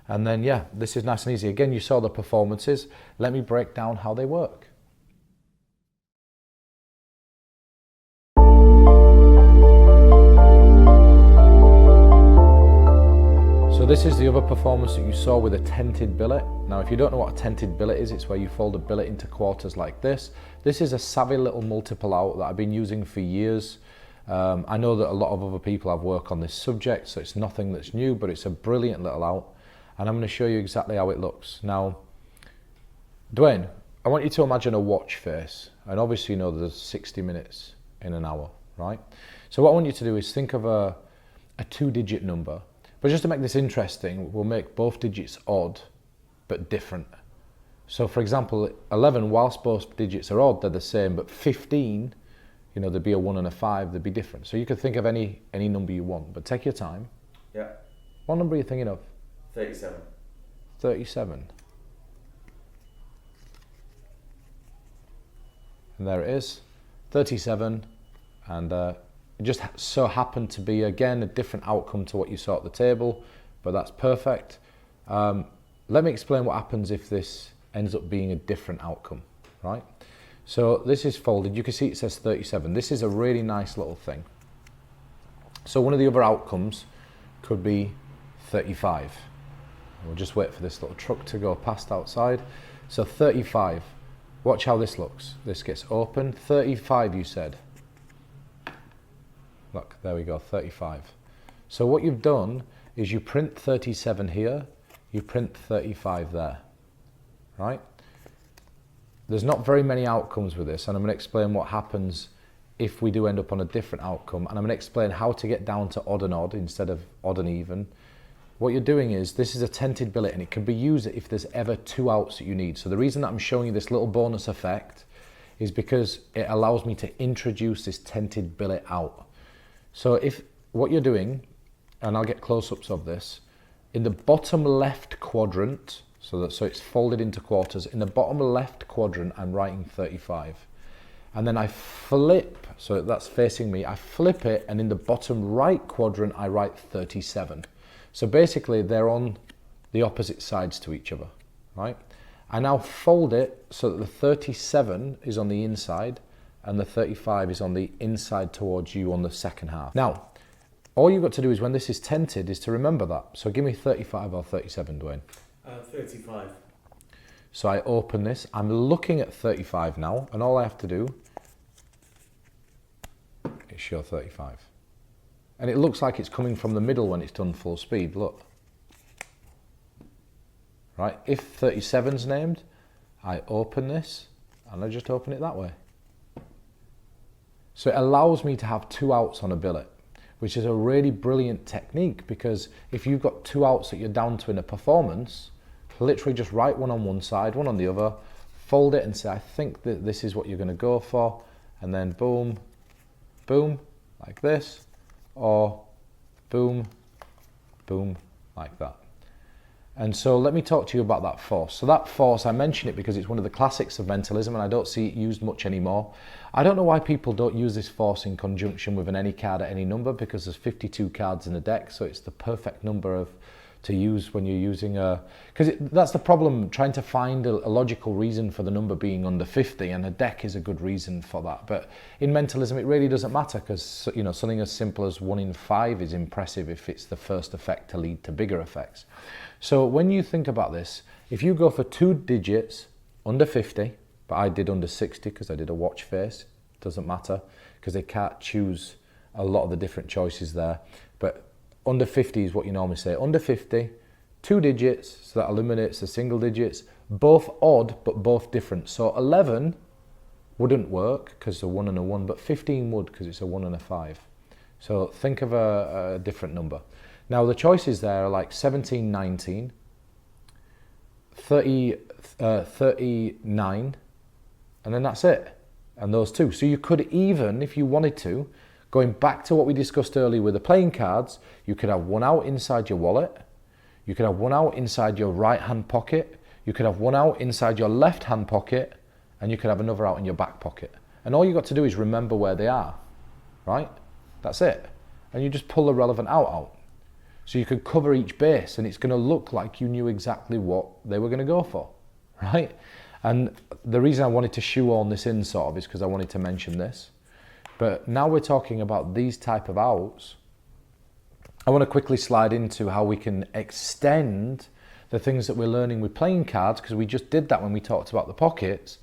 And then, yeah, this is nice and easy. Again, you saw the performances. Let me break down how they work. So this is the other performance that you saw with a tented billet. Now, if you don't know what a tented billet is, it's where you fold a billet into quarters like this. This is a savvy little multiple out that I've been using for years. I know that a lot of other people have work on this subject, so it's nothing that's new, but it's a brilliant little out. And I'm going to show you exactly how it looks. Now, Dwayne, I want you to imagine a watch face. And obviously you know there's 60 minutes in an hour, right? So what I want you to do is think of a 2-digit number. But just to make this interesting, we'll make both digits odd, but different. So for example, 11, whilst both digits are odd, they're the same, but 15, you know, there'd be a 1 and a 5, they'd be different. So you could think of any number you want, but take your time. Yeah. What number are you thinking of? 37. 37. And there it is, 37, and it just so happened to be, again, a different outcome to what you saw at the table, but that's perfect. Let me explain what happens if this ends up being a different outcome, right? So this is folded. You can see it says 37. This is a really nice little thing. So one of the other outcomes could be 35. We'll just wait for this little truck to go past outside. So 35. Watch how this looks. This gets open. 35, you said. Look, there we go, 35. So what you've done is you print 37 here, you print 35 there, right? There's not very many outcomes with this, and I'm going to explain what happens if we do end up on a different outcome, and I'm going to explain how to get down to odd and odd instead of odd and even. What you're doing is, this is a tented billet, and it can be used if there's ever 2 outs that you need. So the reason that I'm showing you this little bonus effect is because it allows me to introduce this tented billet out. So if what you're doing, and I'll get close-ups of this, in the bottom left quadrant, so it's folded into quarters, in the bottom left quadrant I'm writing 35. and then I flip, so that's facing me, I flip it, and in the bottom right quadrant I write 37. So basically they're on the opposite sides to each other, right? I now fold it so that the 37 is on the inside and the 35 is on the inside towards you on the second half. Now, all you've got to do is when this is tented is to remember that. So give me 35 or 37, Dwayne. 35. So I open this, I'm looking at 35 now, and all I have to do is show 35. And it looks like it's coming from the middle when it's done full speed, look. Right, if 37's named, I open this, and I just open it that way. So it allows me to have 2 outs on a billet, which is a really brilliant technique, because if you've got 2 outs that you're down to in a performance, literally just write one on one side, one on the other, fold it and say, I think that this is what you're going to go for, and then boom, boom, like this, or boom, boom, like that. And so let me talk to you about that force. So that force, I mention it because it's one of the classics of mentalism, and I don't see it used much anymore. I don't know why people don't use this force in conjunction with an any card at any number, because there's 52 cards in the deck, so it's the perfect number to use when you're using because that's the problem, trying to find a logical reason for the number being under 50, and a deck is a good reason for that. But in mentalism it really doesn't matter, because you know, something as simple as 1 in 5 is impressive if it's the first effect to lead to bigger effects. So when you think about this, if you go for 2 digits under 50, but I did under 60 because I did a watch face, doesn't matter, because they can't choose a lot of the different choices there, but under 50 is what you normally say. Under 50, 2 digits, so that eliminates the single digits, both odd but both different. So 11 wouldn't work because it's a 1 and a 1, but 15 would because it's a 1 and a 5. So think of a different number. Now the choices there are like 17, 19, 30, 39, and then that's it. And those 2. So you could even, if you wanted to, going back to what we discussed earlier with the playing cards, you could have 1 out inside your wallet, you could have 1 out inside your right hand pocket, you could have 1 out inside your left hand pocket, and you could have another out in your back pocket. And all you got to do is remember where they are, right? That's it. And you just pull the relevant out. So you could cover each base, and it's going to look like you knew exactly what they were going to go for, right? And the reason I wanted to shoehorn this in sort of is because I wanted to mention this. But now we're talking about these type of outs, I want to quickly slide into how we can extend the things that we're learning with playing cards, because we just did that when we talked about the pockets,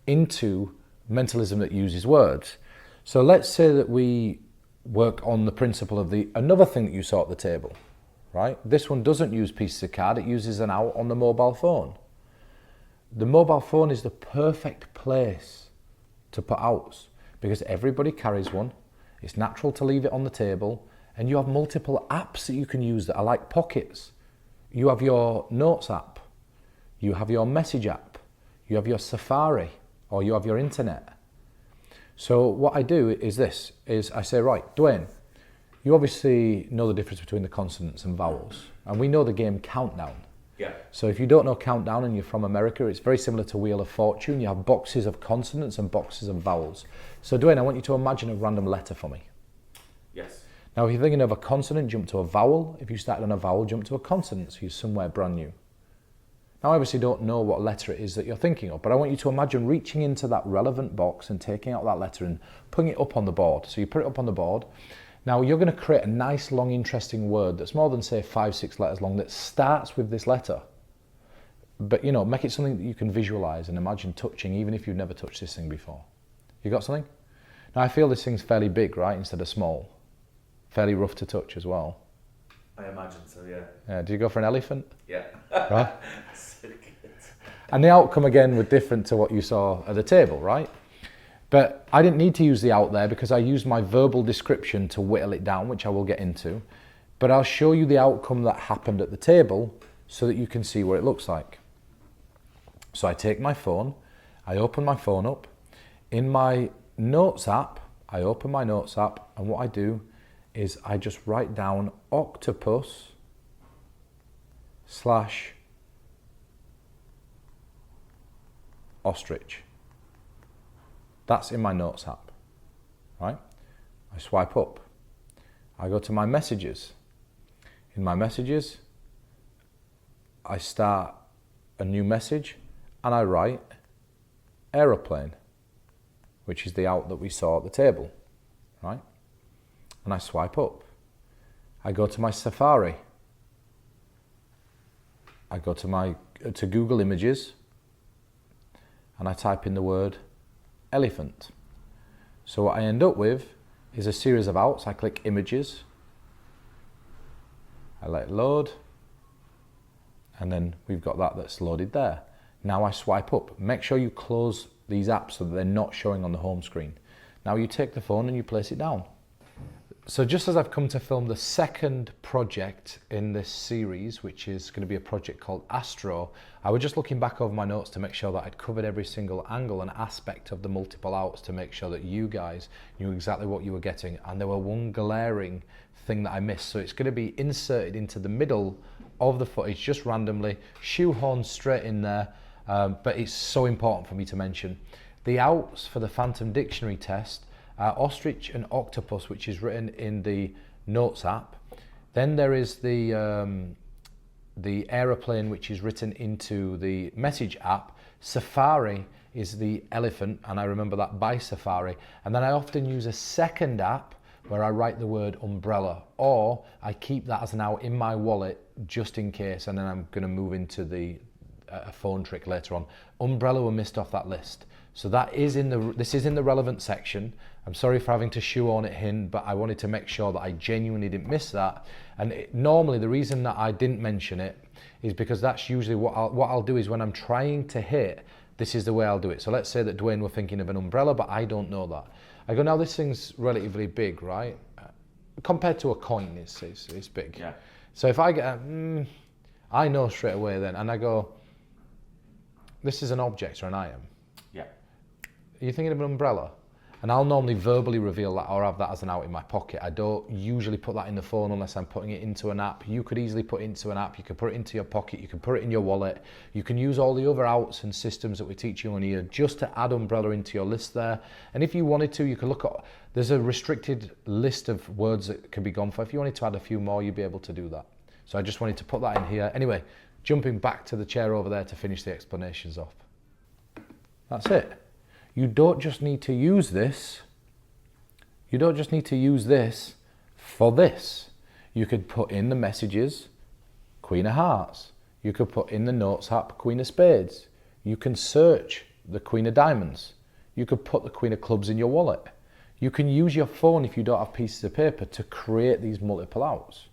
into mentalism that uses words. So let's say that we work on the principle of another thing that you saw at the table, right? This one doesn't use pieces of card, it uses an out on the mobile phone. The mobile phone is the perfect place to put outs, because everybody carries one, it's natural to leave it on the table, and you have multiple apps that you can use that are like pockets. You have your Notes app, you have your Message app, you have your Safari, or you have your internet. So what I do is I say, right, Dwayne, you obviously know the difference between the consonants and vowels, and we know the game Countdown. Yeah. So if you don't know Countdown and you're from America, it's very similar to Wheel of Fortune. You have boxes of consonants and boxes of vowels. So Dwayne, I want you to imagine a random letter for me. Yes. Now if you're thinking of a consonant, jump to a vowel. If you started on a vowel, jump to a consonant, so you're somewhere brand new. Now I obviously don't know what letter it is that you're thinking of, but I want you to imagine reaching into that relevant box and taking out that letter and putting it up on the board. So you put it up on the board. Now you're going to create a nice, long, interesting word that's more than, say, 5-6 letters long that starts with this letter. But, you know, make it something that you can visualize and imagine touching, even if you've never touched this thing before. You got something? Now I feel this thing's fairly big, right, instead of small. Fairly rough to touch as well. I imagine so, yeah. Yeah, do you go for an elephant? Yeah. Right? So good. And the outcome again was different to what you saw at the table, right? But I didn't need to use the out there because I used my verbal description to whittle it down, which I will get into. But I'll show you the outcome that happened at the table so that you can see what it looks like. So I take my phone, I open my phone up. In my Notes app, I open my Notes app, and what I do is I just write down octopus / ostrich. That's in my Notes app, right? I swipe up. I go to my messages. In my messages, I start a new message and I write aeroplane, which is the out that we saw at the table, right? And I swipe up. I go to my Safari. I go to Google Images and I type in the word elephant. So what I end up with is a series of outs. I click Images. I let it load. And then we've got that that's loaded there. Now I swipe up. Make sure you close these apps so that they're not showing on the home screen. Now you take the phone and you place it down. So just as I've come to film the second project in this series, which is going to be a project called Astro, I was just looking back over my notes to make sure that I'd covered every single angle and aspect of the multiple outs to make sure that you guys knew exactly what you were getting. And there were one glaring thing that I missed. So it's going to be inserted into the middle of the footage just randomly, shoehorned straight in there, but it's so important for me to mention. The outs for the Phantom Dictionary test are ostrich and octopus, which is written in the Notes app. Then there is the aeroplane, which is written into the Message app. Safari is the elephant, and I remember that by Safari. And then I often use a second app where I write the word umbrella, or I keep that as an out in my wallet just in case, and then I'm going to move into the a phone trick later on. Umbrella were missed off that list. So that is this is in the relevant section. I'm sorry for having to shoehorn it in, but I wanted to make sure that I genuinely didn't miss that. And normally the reason that I didn't mention it is because that's usually what I'll do is when I'm trying to hit, this is the way I'll do it. So let's say that Dwayne were thinking of an umbrella, but I don't know that. I go, now this thing's relatively big, right? Compared to a coin, it's big. Yeah. So if I get I know straight away then, and I go, this is an object or an item. Yeah. Are you thinking of an umbrella? And I'll normally verbally reveal that or have that as an out in my pocket. I don't usually put that in the phone unless I'm putting it into an app. You could easily put it into an app. You could put it into your pocket. You can put it in your wallet. You can use all the other outs and systems that we teach you on here just to add umbrella into your list there. And if you wanted to, you can look at, there's a restricted list of words that can be gone for. If you wanted to add a few more, you'd be able to do that. So I just wanted to put that in here. Anyway, jumping back to the chair over there to finish the explanations off. That's it. You don't just need to use this. You don't just need to use this for this. You could put in the messages, Queen of Hearts. You could put in the Notes app, Queen of Spades. You can search the Queen of Diamonds. You could put the Queen of Clubs in your wallet. You can use your phone if you don't have pieces of paper to create these multiple outs.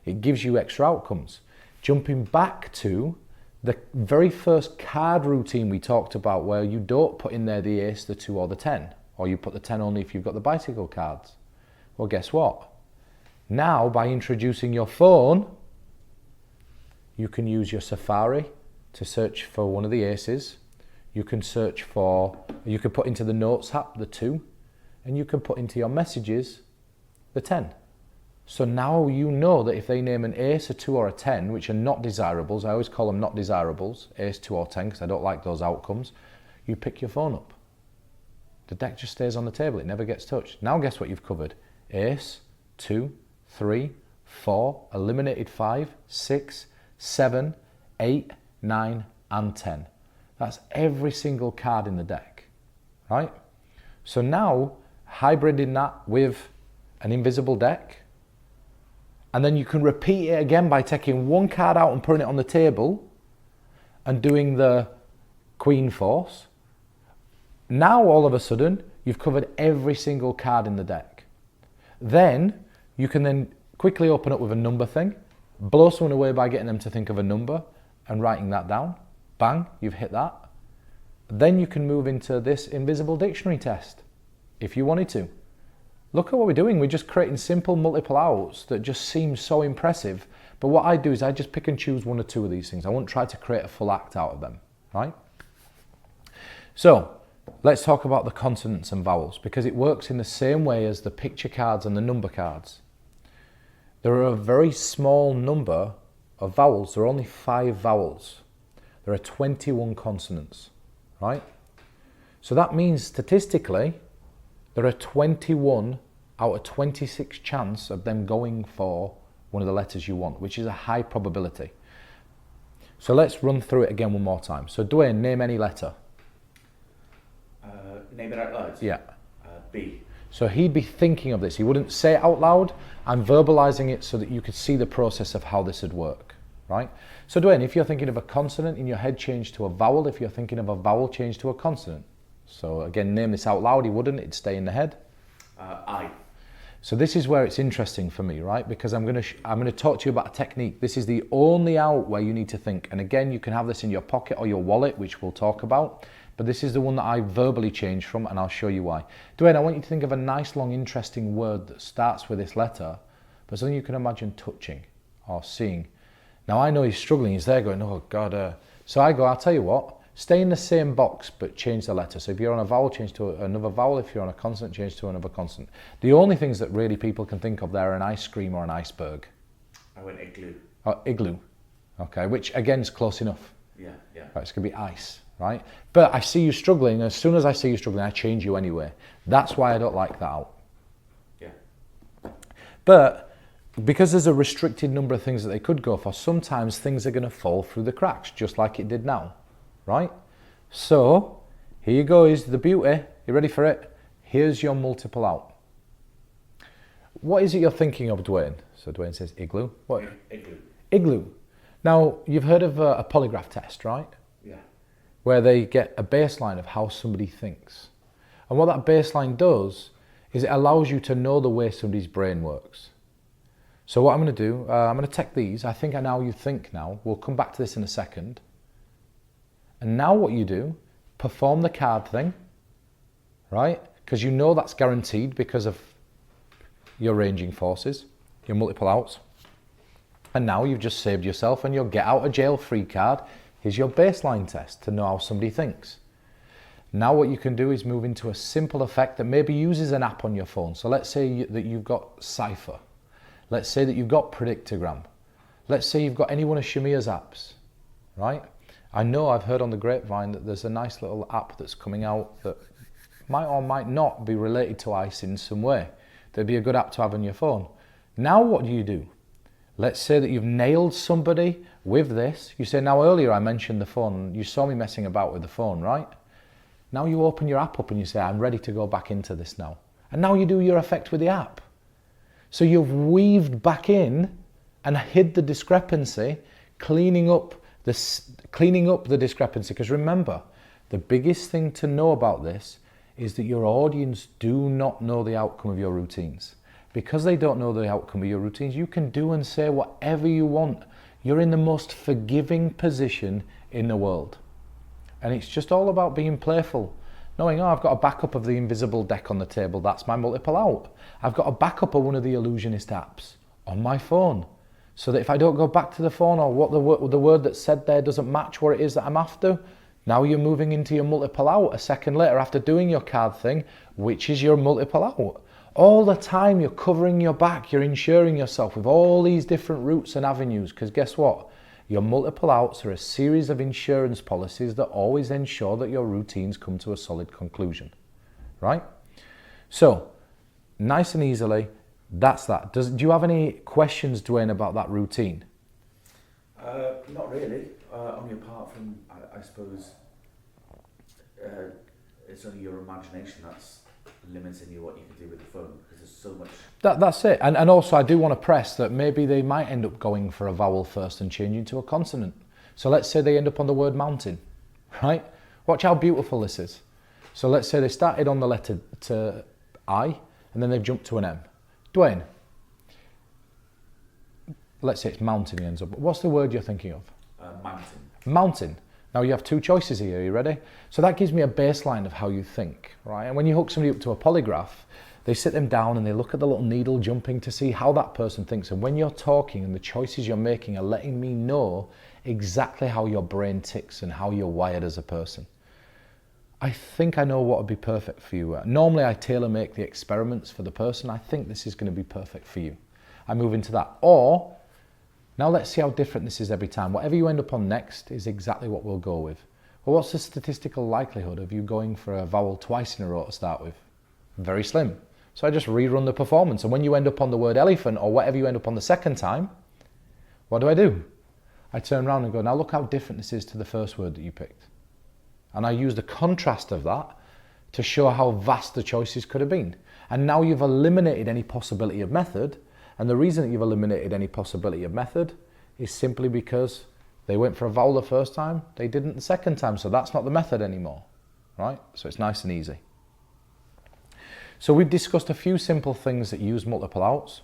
It gives you extra outcomes. Jumping back to the very first card routine we talked about, where you don't put in there the ace, the 2 or the 10, or you put the 10 only if you've got the bicycle cards. Well, guess what? Now, by introducing your phone, you can use your Safari to search for one of the aces. You can put into the Notes app the 2, and you can put into your messages the 10. So now you know that if they name an ace, a 2 or a 10, which are not desirables, I always call them not desirables, ace, 2 or 10, because I don't like those outcomes, you pick your phone up. The deck just stays on the table, it never gets touched. Now guess what you've covered? Ace, 2, 3, 4, eliminated 5, 6, 7, 8, 9, and 10. That's every single card in the deck, right? So now, hybriding that with an invisible deck, and then you can repeat it again by taking one card out and putting it on the table and doing the Queen Force. Now, all of a sudden, you've covered every single card in the deck. Then, you can then quickly open up with a number thing, blow someone away by getting them to think of a number and writing that down. Bang, you've hit that. Then you can move into this invisible dictionary test, if you wanted to. Look at what we're doing. We're just creating simple multiple outs that just seem so impressive. But what I do is I just pick and choose 1 or 2 of these things. I won't try to create a full act out of them, right? So let's talk about the consonants and vowels, because it works in the same way as the picture cards and the number cards. There are a very small number of vowels. There are only 5 vowels. There are 21 consonants, right? So that means statistically, there are 21 out of 26 chance of them going for one of the letters you want, which is a high probability. So let's run through it again one more time. So Dwayne, name any letter. Name it out loud. Yeah. B. So he'd be thinking of this. He wouldn't say it out loud. I'm verbalizing it so that you could see the process of how this would work, right? So Dwayne, if you're thinking of a consonant in your head, change to a vowel. If you're thinking of a vowel, change to a consonant. So again, name this out loud. He wouldn't. It'd stay in the head. I. So this is where it's interesting for me, right? Because I'm going to talk to you about a technique. This is the only out where you need to think. And again, you can have this in your pocket or your wallet, which we'll talk about. But this is the one that I verbally changed from, and I'll show you why. Dwayne, I want you to think of a nice, long, interesting word that starts with this letter, but something you can imagine touching or seeing. Now, I know he's struggling. He's there going, oh, God. So I go, I'll tell you what, stay in the same box, but change the letter. So if you're on a vowel, change to another vowel. If you're on a consonant, change to another consonant. The only things that really people can think of there are an ice cream or an iceberg. I went igloo. Or igloo, okay, which again is close enough. Yeah. Right, it's going to be ice, right? But I see you struggling. As soon as I see you struggling, I change you anyway. That's why I don't like that out. Yeah. But because there's a restricted number of things that they could go for, sometimes things are going to fall through the cracks, just like it did now, right? So here you go, is the beauty. You ready for it? Here's your multiple out. What is it you're thinking of, Dwayne? So Dwayne says igloo. What? Igloo. Igloo. Now, you've heard of a polygraph test, right? Yeah. Where they get a baseline of how somebody thinks. And what that baseline does is it allows you to know the way somebody's brain works. So what I'm going to do, I'm going to take these. I think I know how you think now. We'll come back to this in a second. And now what you do, perform the card thing, right? Because you know that's guaranteed because of your ranging forces, your multiple outs. And now you've just saved yourself and your get out of jail free card. Here's your baseline test to know how somebody thinks. Now what you can do is move into a simple effect that maybe uses an app on your phone. So let's say that you've got Cypher. Let's say that you've got Predictogram. Let's say you've got any one of Shamir's apps, right? I know I've heard on the grapevine that there's a nice little app that's coming out that might or might not be related to ICE in some way. That'd be a good app to have on your phone. Now what do? Let's say that you've nailed somebody with this. You say, now earlier I mentioned the phone. You saw me messing about with the phone, right? Now you open your app up and you say, I'm ready to go back into this now. And now you do your effect with the app. So you've weaved back in and hid the discrepancy, cleaning up the discrepancy. Because remember, the biggest thing to know about this is that your audience do not know the outcome of your routines. Because they don't know the outcome of your routines, you can do and say whatever you want. You're in the most forgiving position in the world. And it's just all about being playful. Knowing, oh, I've got a backup of the invisible deck on the table. That's my multiple out. I've got a backup of one of the illusionist apps on my phone. So that if I don't go back to the phone or what the word that's said there doesn't match what it is that I'm after, now you're moving into your multiple out a second later after doing your card thing, which is your multiple out. All the time you're covering your back, you're insuring yourself with all these different routes and avenues, because guess what? Your multiple outs are a series of insurance policies that always ensure that your routines come to a solid conclusion, right? So, nice and easily, that's that. Do you have any questions, Dwayne, about that routine? Not really. Only apart from, I suppose, it's only your imagination that's limiting you what you can do with the phone, because there's so much. That's it. And also I do want to press that maybe they might end up going for a vowel first and changing to a consonant. So let's say they end up on the word mountain, right? Watch how beautiful this is. So let's say they started on the letter to I and then they've jumped to an M. Dwayne, let's say it's mountain he ends up. What's the word you're thinking of? Mountain. Mountain. Now you have two choices here, are you ready? So that gives me a baseline of how you think, right? And when you hook somebody up to a polygraph, they sit them down and they look at the little needle jumping to see how that person thinks. And when you're talking and the choices you're making are letting me know exactly how your brain ticks and how you're wired as a person. I think I know what would be perfect for you. Normally I tailor make the experiments for the person. I think this is going to be perfect for you. I move into that. Or, now let's see how different this is every time. Whatever you end up on next is exactly what we'll go with. Well, what's the statistical likelihood of you going for a vowel twice in a row to start with? Very slim. So I just rerun the performance. And when you end up on the word elephant or whatever you end up on the second time, what do? I turn around and go, now look how different this is to the first word that you picked. And I use the contrast of that to show how vast the choices could have been. And now you've eliminated any possibility of method. And the reason that you've eliminated any possibility of method is simply because they went for a vowel the first time, they didn't the second time. So that's not the method anymore, right? So it's nice and easy. So we've discussed a few simple things that use multiple outs.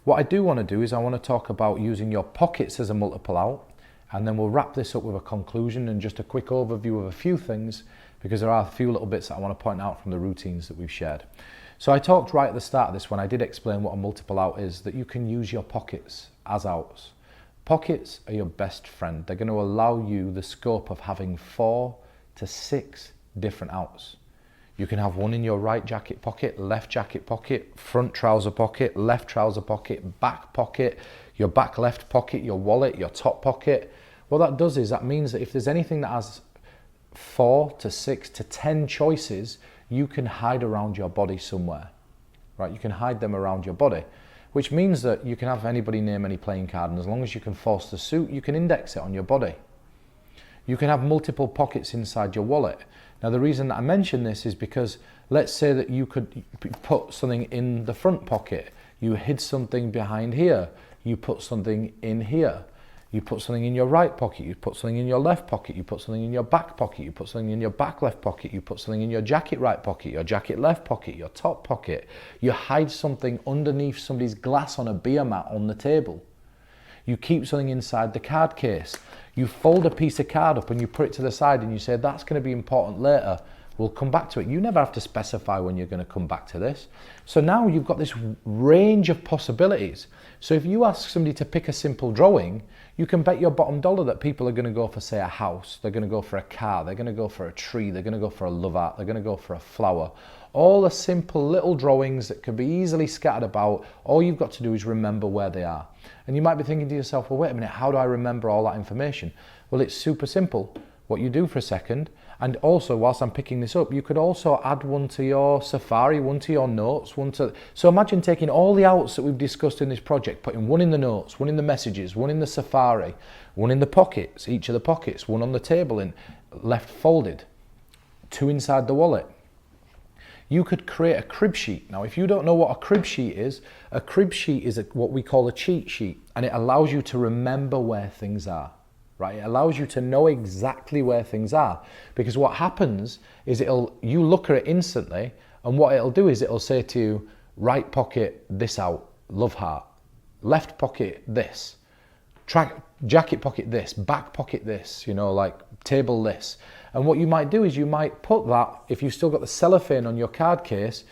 What I do want to do is I want to talk about using your pockets as a multiple out, and then we'll wrap this up with a conclusion and just a quick overview of a few things, because there are a few little bits that I want to point out from the routines that we've shared. So I talked right at the start of this when I did explain what a multiple out is, that you can use your pockets as outs. Pockets are your best friend. They're going to allow you the scope of having 4 to 6 different outs. You can have one in your right jacket pocket, left jacket pocket, front trouser pocket, left trouser pocket, back pocket, your back left pocket, your wallet, your top pocket. What that does is that means that if there's anything that has 4 to 6 to 10 choices, you can hide around your body somewhere, right? You can hide them around your body, which means that you can have anybody name any playing card, and as long as you can force the suit, you can index it on your body. You can have multiple pockets inside your wallet. Now, the reason that I mention this is because let's say that you could put something in the front pocket, you hid something behind here, you put something in here, you put something in your right pocket, you put something in your left pocket, you put something in your back pocket, you put something in your back left pocket, you put something in your jacket right pocket, your jacket left pocket, your top pocket. You hide something underneath somebody's glass on a beer mat on the table. You keep something inside the card case. You fold a piece of card up and you put it to the side and you say, that's going to be important later. We'll come back to it. You never have to specify when you're going to come back to this. So now you've got this range of possibilities. So if you ask somebody to pick a simple drawing, you can bet your bottom dollar that people are going to go for, say, a house. They're going to go for a car. They're going to go for a tree. They're going to go for a love art. They're going to go for a flower. All the simple little drawings that can be easily scattered about. All you've got to do is remember where they are. And you might be thinking to yourself, well, wait a minute, how do I remember all that information? Well, it's super simple. What you do for a second, and also whilst I'm picking this up, you could also add one to your Safari, one to your notes, one to... So imagine taking all the outs that we've discussed in this project, putting one in the notes, one in the messages, one in the Safari, one in the pockets, each of the pockets, one on the table in left folded, 2 inside the wallet. You could create a crib sheet. Now, if you don't know what a crib sheet is what we call a cheat sheet, and it allows you to remember where things are. Right? It allows you to know exactly where things are, because what happens is you look at it instantly, and what it'll do is it'll say to you, right pocket this out, love heart, left pocket this, jacket pocket this, back pocket this, like table this. And what you might do is you might put that, if you've still got the cellophane on your card case,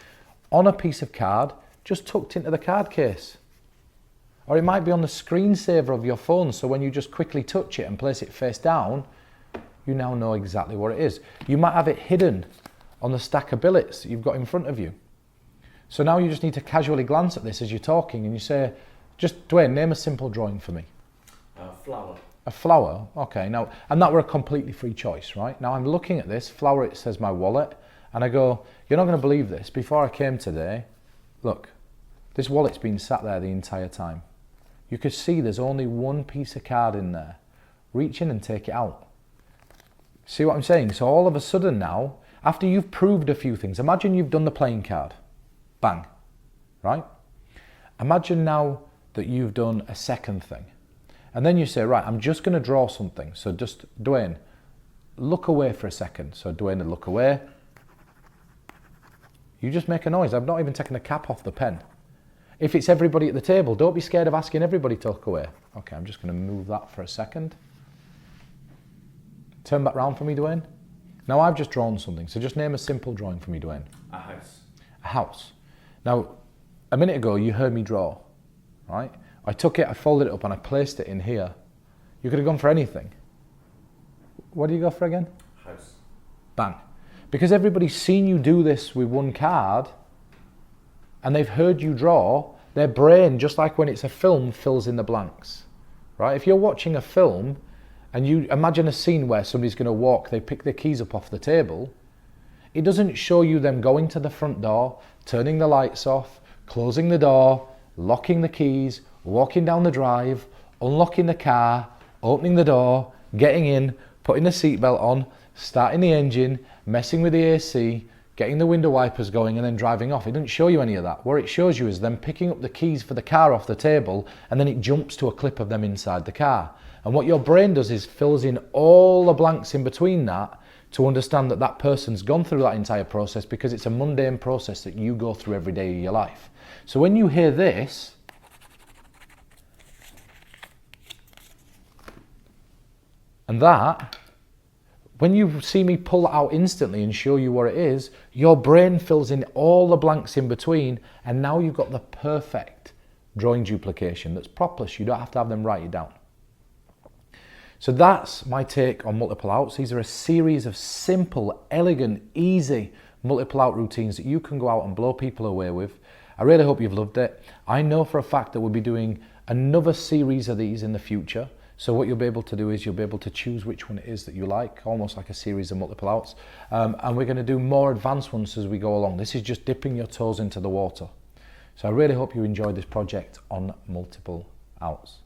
on a piece of card just tucked into the card case. Or it might be on the screensaver of your phone, so when you just quickly touch it and place it face down, you now know exactly what it is. You might have it hidden on the stack of billets that you've got in front of you. So now you just need to casually glance at this as you're talking and you say, just Dwayne, name a simple drawing for me. Flower. A flower, okay. Now, and that were a completely free choice, right? Now I'm looking at this, flower, it says my wallet, and I go, you're not going to believe this. Before I came today, look, this wallet's been sat there the entire time. You could see there's only one piece of card in there. Reach in and take it out. See what I'm saying? So all of a sudden now, after you've proved a few things, imagine you've done the playing card. Bang. Right? Imagine now that you've done a second thing. And then you say, right, I'm just going to draw something. So just, Dwayne, look away for a second. So Dwayne would look away. You just make a noise. I've not even taken the cap off the pen. If it's everybody at the table, don't be scared of asking everybody to look away. Okay, I'm just going to move that for a second. Turn back round for me, Dwayne. Now I've just drawn something, so just name a simple drawing for me, Dwayne. A house. A house. Now, a minute ago you heard me draw, right? I took it, I folded it up and I placed it in here. You could have gone for anything. What do you go for again? House. Bang. Because everybody's seen you do this with one card, and they've heard you draw, their brain, just like when it's a film, fills in the blanks, right? If you're watching a film and you imagine a scene where somebody's going to walk, they pick their keys up off the table, it doesn't show you them going to the front door, turning the lights off, closing the door, locking the keys, walking down the drive, unlocking the car, opening the door, getting in, putting the seatbelt on, starting the engine, messing with the AC, getting the window wipers going and then driving off. It doesn't show you any of that. What it shows you is them picking up the keys for the car off the table, and then it jumps to a clip of them inside the car. And what your brain does is fills in all the blanks in between that to understand that that person's gone through that entire process, because it's a mundane process that you go through every day of your life. So when you hear this, and that, when you see me pull it out instantly and show you what it is, your brain fills in all the blanks in between, and now you've got the perfect drawing duplication that's propless. You don't have to have them write it down. So that's my take on multiple outs. These are a series of simple, elegant, easy multiple out routines that you can go out and blow people away with. I really hope you've loved it. I know for a fact that we'll be doing another series of these in the future. So what you'll be able to do is you'll be able to choose which one it is that you like, almost like a series of multiple outs. And we're going to do more advanced ones as we go along. This is just dipping your toes into the water. So I really hope you enjoyed this project on multiple outs.